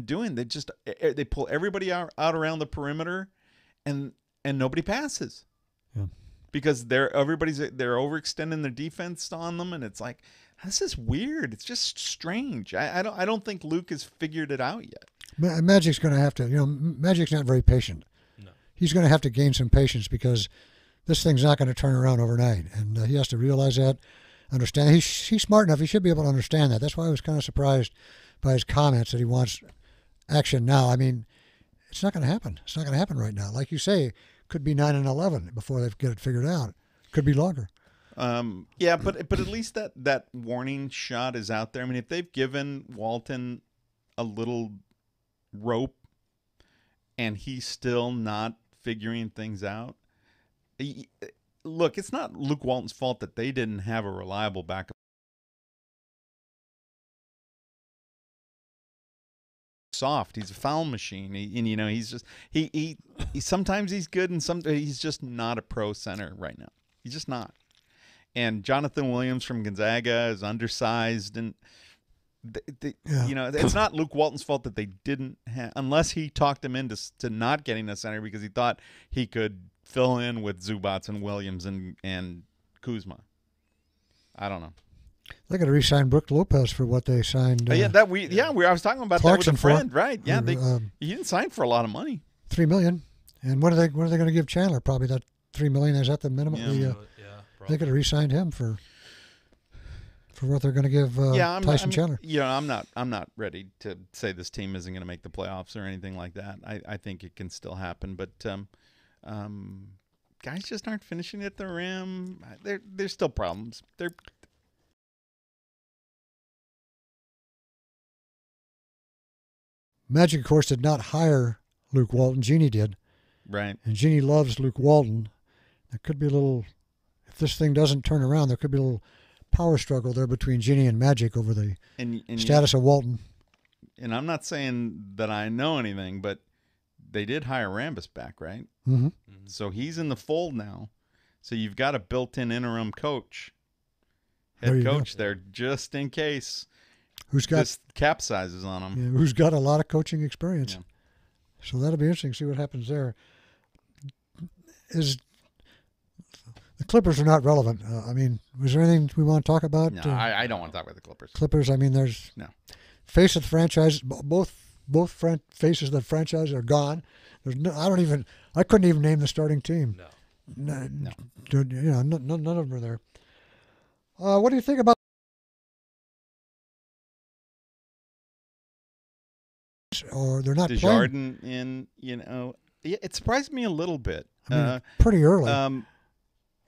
Doing they pull everybody out around the perimeter, and nobody passes, because they're overextending their defense on them, and it's like, this is weird. It's just strange. I don't think Luke has figured it out yet. Magic's going to have to. Magic's not very patient. No, he's going to have to gain some patience, because this thing's not going to turn around overnight, and he has to realize that, understand. He's smart enough. He should be able to understand that. That's why I was kind of surprised by his comments that he wants action now. I mean, it's not going to happen. It's not going to happen right now. Like you say, could be 9-11 before they get it figured out. Could be longer. Yeah, but at least that warning shot is out there. I mean, if they've given Walton a little rope and he's still not figuring things out, look, it's not Luke Walton's fault that they didn't have a reliable backup. Soft. He's a foul machine. He's just he sometimes he's good, and sometimes he's just not a pro center right now. He's just not. And Jonathan Williams from Gonzaga is undersized, and it's not Luke Walton's fault that they didn't have, unless he talked him into not getting a center because he thought he could fill in with Zubats and Williams and Kuzma. I don't know. They got to re-sign Brook Lopez for what they signed. I was talking about Clarkson that with a friend, right? Yeah, he didn't sign for a lot of money. $3 million. And what are they going to give Chandler? Probably that $3 million. Is that the minimum? They could have re-signed him for what they're going to give Tyson Chandler. I'm not ready to say this team isn't going to make the playoffs or anything like that. I think it can still happen, but guys just aren't finishing at the rim. There's still problems. Magic, of course, did not hire Luke Walton. Jeannie did. Right. And Jeannie loves Luke Walton. There could be a little, if this thing doesn't turn around, there could be a little power struggle there between Jeannie and Magic over the status of Walton. And I'm not saying that I know anything, but they did hire Rambis back, right? Mm-hmm. So he's in the fold now. So you've got a built-in interim head coach there, just in case. Who's got this capsizes on him? Yeah, who's got a lot of coaching experience? Yeah. So that'll be interesting to see what happens there. The Clippers are not relevant. Was there anything we want to talk about? No, I don't want to talk about the Clippers. Clippers. There's no face of the franchise. Both faces of the franchise are gone. There's no. I couldn't even name the starting team. No. None of them are there. What do you think about or they're not playing. Desjardins it surprised me a little bit. I mean, pretty early.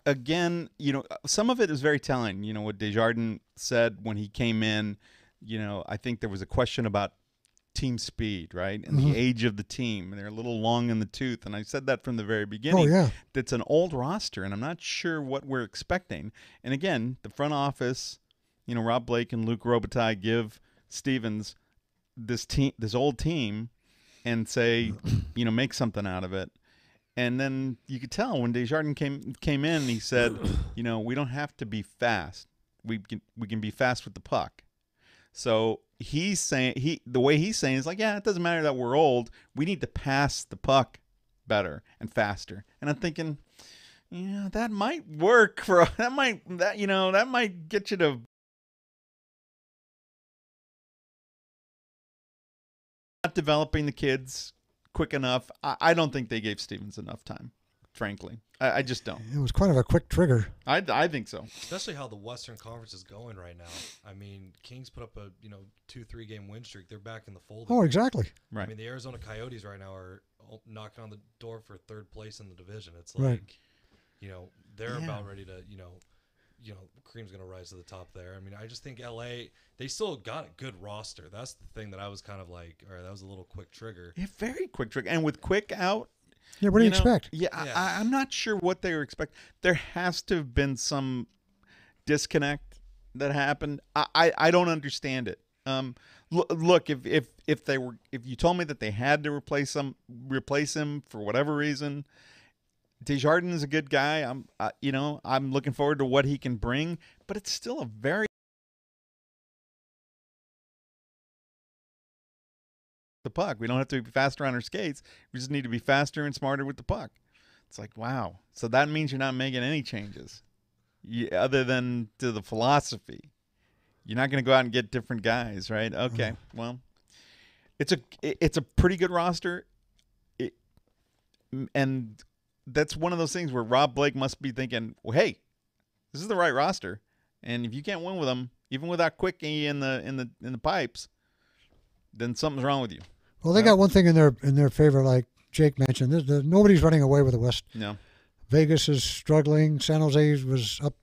Again, some of it is very telling. What Desjardins said when he came in, I think there was a question about team speed, right? And the age of the team. And they're a little long in the tooth. And I said that from the very beginning. Oh, yeah. That's an old roster, and I'm not sure what we're expecting. And again, the front office, Rob Blake and Luke Robitaille give Stevens this old team and say, make something out of it. And then you could tell when Desjardins came in, he said, we don't have to be fast. We can be fast with the puck. So he's saying the way he's saying is like, yeah, it doesn't matter that we're old. We need to pass the puck better and faster. And I'm thinking, that might work that might get you to not developing the kids quick enough. I don't think they gave Stevens enough time, frankly. I just don't. It was kind of a quick trigger. I think so. Especially how the Western Conference is going right now. I mean, Kings put up a 2-3 game win streak. They're back in the fold. Oh, exactly. Right. I mean, the Arizona Coyotes right now are knocking on the door for third place in the division. It's like, they're about ready to, cream's going to rise to the top there. I mean, I just think LA, they still got a good roster. That's the thing that I was kind of like, all right, that was a little quick trigger. Yeah, very quick trigger. And with Quick out. Yeah, what do you expect? Yeah, I'm not sure what they were expecting. There has to have been some disconnect that happened. I don't understand it. Look, if you told me that they had to replace him for whatever reason, Desjardins is a good guy. I'm looking forward to what he can bring, but it's still a very the puck. We don't have to be faster on our skates. We just need to be faster and smarter with the puck. It's like, wow. So that means you're not making any changes other than to the philosophy. You're not going to go out and get different guys, right? Okay. Well, it's a pretty good roster. And that's one of those things where Rob Blake must be thinking, well, hey, this is the right roster. And if you can't win with them, even without Quickie in the pipes, then something's wrong with you. Well, they got one thing in their favor, like Jake mentioned. Nobody's running away with the West. No. Vegas is struggling. San Jose was up.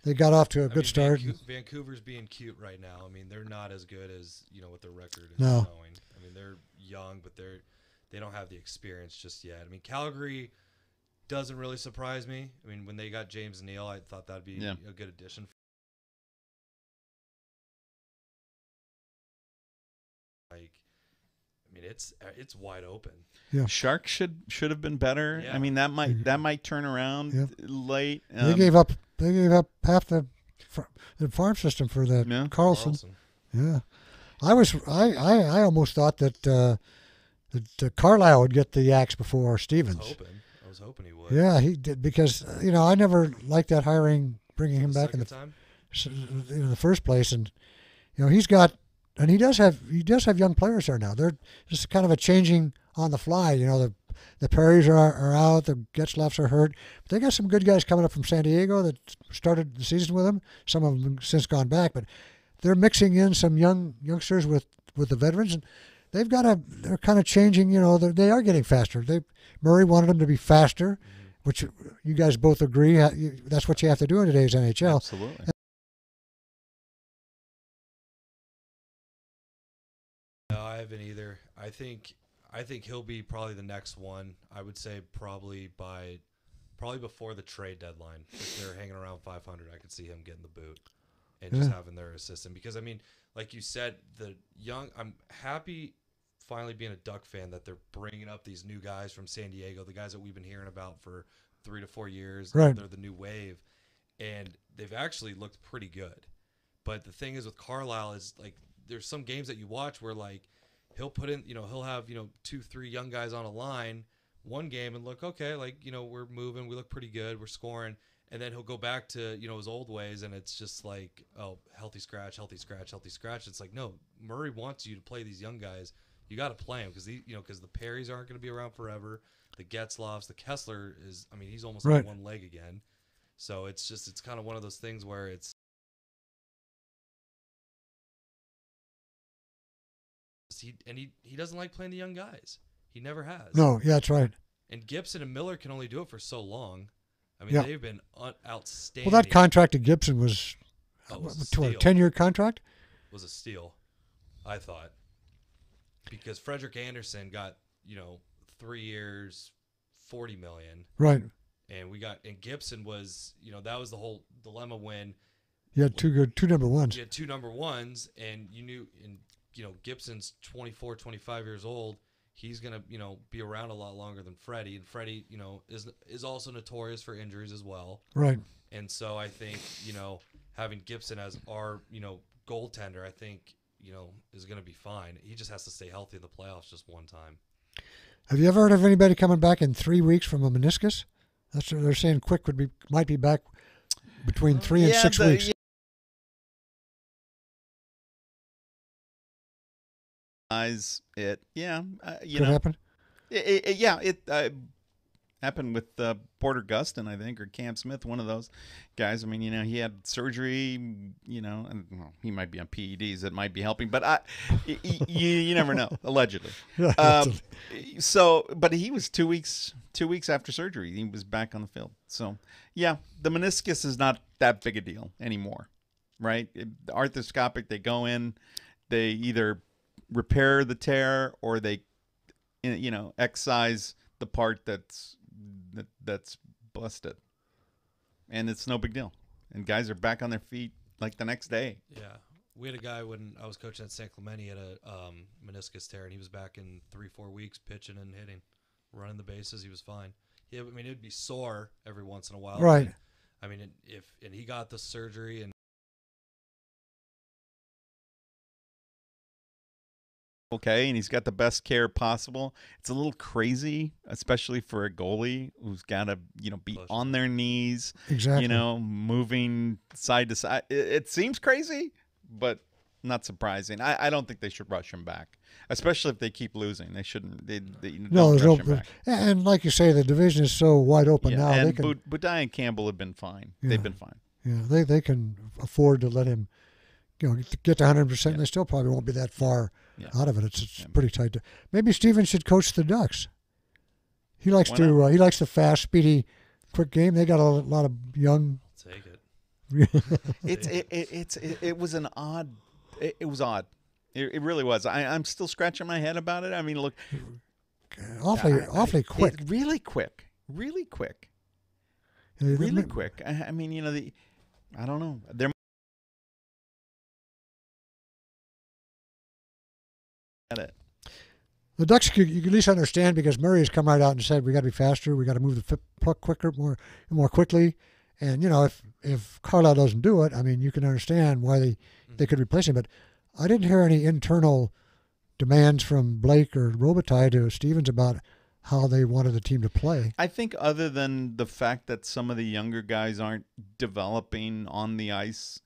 They got off to a good start. Vancouver's being cute right now. I mean, they're not as good as what their record is showing. I mean, they're young, but they don't have the experience just yet. I mean, Calgary doesn't really surprise me. I mean, when they got James Neal, I thought that'd be a good addition. I mean, it's wide open. Yeah. Sharks should have been better. Yeah. I mean, that might turn around late. They gave up half the farm system for that Carlson. Yeah, I almost thought that Carlisle would get the axe before Stevens. I was hoping he would. Yeah, he did, because I never liked that hiring, bringing him back in the first place, and he's got. And he does have young players there now. They're just kind of a changing on the fly. The Perrys are out. The Getzlaffs are hurt. But they got some good guys coming up from San Diego that started the season with them. Some of them have since gone back. But they're mixing in some youngsters with the veterans. And they're kind of changing. They are getting faster. Murray wanted them to be faster, which you guys both agree. That's what you have to do in today's NHL. Absolutely. No, I haven't either. I think he'll be probably the next one. I would say probably before the trade deadline. If they're hanging around 500, I could see him getting the boot and just having their assistant. Because I mean, like you said, I'm happy finally being a Duck fan that they're bringing up these new guys from San Diego, the guys that we've been hearing about for 3 to 4 years. Right. They're the new wave, and they've actually looked pretty good. But the thing is with Carlisle is like, there's some games that you watch where like he'll put in, he'll have 2-3 young guys on a line one game and look okay, like we're moving, we look pretty good, we're scoring, and then he'll go back to his old ways, and it's just like, oh, healthy scratch. It's like, no, Murray wants you to play these young guys. You got to play them because because the Perrys aren't going to be around forever. The Getzlaffs, the Kessler is, I mean, he's almost on one leg again. So it's kind of one of those things where it's he doesn't like playing the young guys. He never has. No, yeah, that's right. And Gibson and Miller can only do it for so long. I mean, Yeah. they've been outstanding. Well, that contract to Gibson was was a a steal. 10-year contract. Was a steal, I thought, because Frederick Anderson got 3 years, $40 million, Right. and Gibson was that was the whole dilemma when You had two number ones. you had two number ones, and you knew, and Gibson's 24, 25 years old. He's gonna be around a lot longer than Freddie, and Freddie is also notorious for injuries as well. Right. And so I think having Gibson as our goaltender, I think is going to be fine. He just has to stay healthy in the playoffs just one time. Have you ever heard of anybody coming back in 3 weeks from a meniscus? That's what they're saying. Quick might be back between 3 and 6 weeks. It Could happen. It happened with Porter Gustin, I think, or Cam Smith, one of those guys. I mean, he had surgery, and he might be on PEDs. That might be helping, but you never know. Allegedly. But he was 2 weeks after surgery. He was back on the field. So, yeah, the meniscus is not that big a deal anymore, right? Arthroscopic, they go in, they either repair the tear or they, excise the part that's busted, and it's no big deal. And guys are back on their feet like the next day. Yeah, we had a guy when I was coaching at San Clemente had a meniscus tear, and he was back in 3-4 weeks, pitching and hitting, running the bases. He was fine. It'd be sore every once in a while, right? But, and he got the surgery and. Okay, and he's got the best care possible. It's a little crazy, especially for a goalie who's got to, be on their knees, exactly, moving side to side. It seems crazy, but not surprising. I don't think they should rush him back, especially if they keep losing. They shouldn't. They don't rush him back. And like you say, the division is so wide open now. And they can, Budai and Campbell have been fine. Yeah. They've been fine. Yeah, they can afford to let him, get to 100%. And they still probably won't be that far out of it. It's pretty tight. Maybe Steven should coach the Ducks. He likes he likes the fast, speedy, quick game. They got a lot of young. Take it. It was an odd. It was odd. It really was. I'm still scratching my head about it. I mean, look, awfully quick. Really quick. Really quick. I mean, I don't know. They're at it. The Ducks, you can at least understand because Murray has come right out and said we got to be faster, we got to move the puck quicker, more quickly, and if Carlisle doesn't do it, I mean you can understand why they could replace him. But I didn't hear any internal demands from Blake or Robitaille to Stevens about how they wanted the team to play. I think other than the fact that some of the younger guys aren't developing on the ice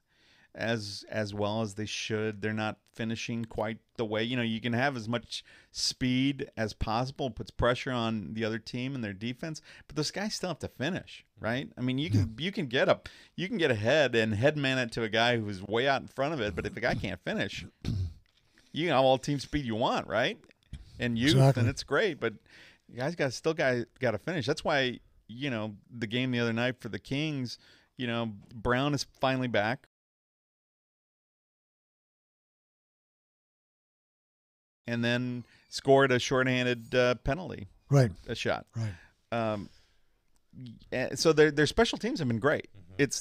as well as they should, they're not finishing quite the way. You can have as much speed as possible, puts pressure on the other team and their defense, but those guys still have to finish, right? I mean, you can get ahead and headman it to a guy who's way out in front of it, but if the guy can't finish, you can have all team speed you want, right? And youth, exactly. And it's great, but you guys still got to finish. That's why the game the other night for the Kings, Brown is finally back. And then scored a shorthanded penalty, right? A shot, right? So their special teams have been great. Mm-hmm. It's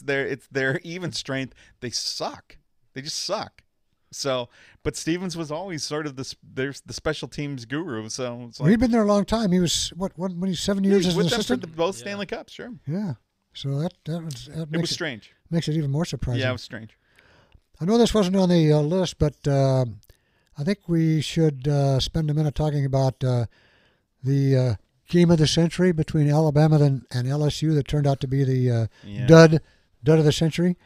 their even strength. They suck. They just suck. So, but Stevens was always sort of the special teams guru. So he'd been there a long time. He was when he's 7 years as an assistant. For both Stanley Cups, sure. Yeah. So that was strange. Makes it even more surprising. Yeah, it was strange. I know this wasn't on the list, but. I think we should spend a minute talking about the game of the century between Alabama and LSU that turned out to be the dud of the century.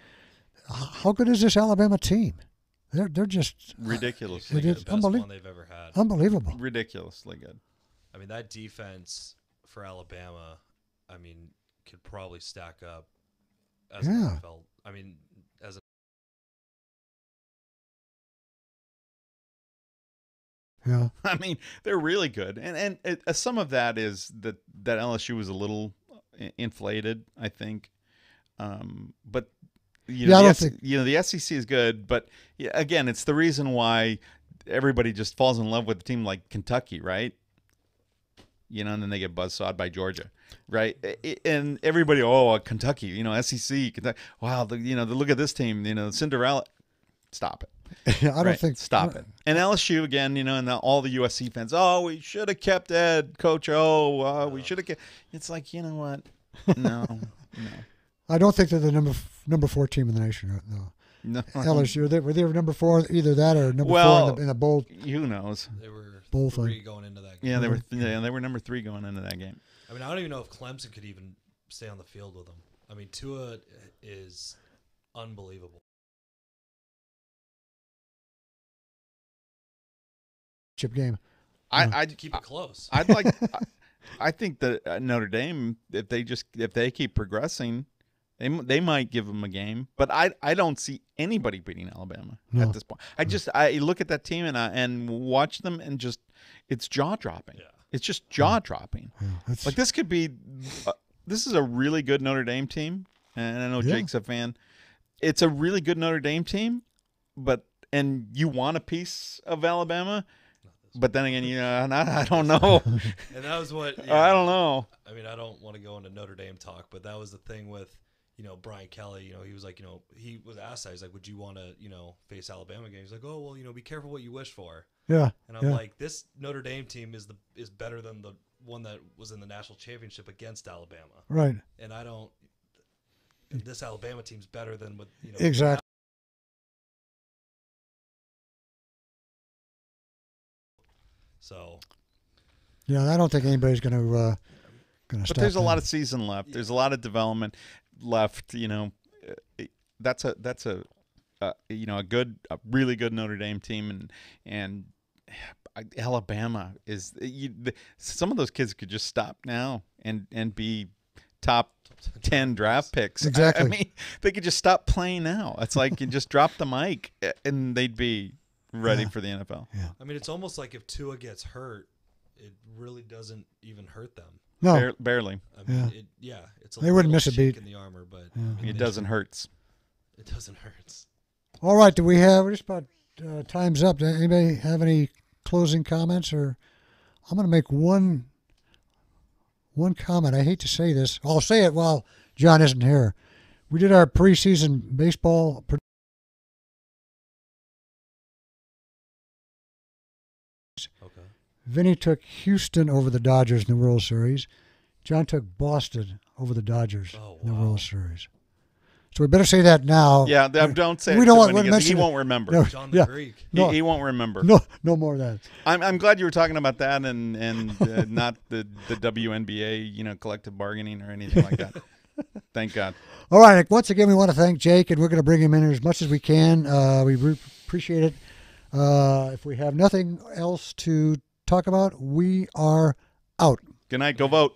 How good is this Alabama team? They're just ridiculously good. The best one they've ever had. Unbelievable. Ridiculously good. I mean, that defense for Alabama, could probably stack up as an NFL. I mean, Yeah. I mean, they're really good, and some of that is that LSU was a little inflated, I think. But I don't think the SEC is good, but again, it's the reason why everybody just falls in love with a team like Kentucky, right? And then they get buzzsawed by Georgia, right? And everybody, Kentucky, SEC, Kentucky. Wow, look at this team, Cinderella. Stop it. I don't think. Stop it. And LSU again, and all the USC fans. Oh, we should have kept Ed, Coach. We should have kept. It's like, you know what? No. I don't think they're the number 4 team in the nation. No. LSU. Were they number 4? Either that or number 4 in the bowl. Who knows? They were bowl 3 going into that game. Yeah, they were number 3 going into that game. I mean, I don't even know if Clemson could even stay on the field with them. I mean, Tua is unbelievable. Chip game. I'd keep it close. I'd like. I think that Notre Dame, if they keep progressing, they might give them a game. But I don't see anybody beating Alabama at this point. I look at that team and watch them and just it's jaw dropping. Yeah. It's just jaw dropping. Yeah, like this could be. This is a really good Notre Dame team, and I know Jake's a fan. It's a really good Notre Dame team, and you want a piece of Alabama. But then again, I don't know. And that was what I don't know. I mean, I don't want to go into Notre Dame talk, but that was the thing with Brian Kelly. He was like, he was asked that. He's like, would you want to face Alabama again? He's like, oh well, be careful what you wish for. Yeah. And I'm like, this Notre Dame team is better than the one that was in the national championship against Alabama. Right. And this Alabama team's better than what exactly. So, I don't think anybody's going to stop. But there's a lot of season left. There's a lot of development left. That's a really good Notre Dame team, and Alabama is. Some of those kids could just stop now and be top 10 draft picks. Exactly. I mean, they could just stop playing now. It's like you just drop the mic and they'd be ready for the NFL. Yeah. I mean, it's almost like if Tua gets hurt, it really doesn't even hurt them. No, barely. I mean, it's a they wouldn't miss a shake beat in the armor, but it doesn't hurt. It doesn't hurt. All right, we're just about time's up. Does anybody have any closing comments? Or I'm going to make one comment. I hate to say this. I'll say it while John isn't here. We did our preseason baseball. Okay. Vinny took Houston over the Dodgers in the World Series. John took Boston over the Dodgers in the World Series. So we better say that now. Yeah, don't say we it. don't want to mention he won't remember. No, John the Greek. No, he won't remember. No more of that. I'm glad you were talking about that and not the WNBA, collective bargaining or anything like that. Thank God. All right. Once again, we want to thank Jake, and we're going to bring him in as much as we can. We appreciate it. If we have nothing else to talk about, we are out. Good night. Go vote.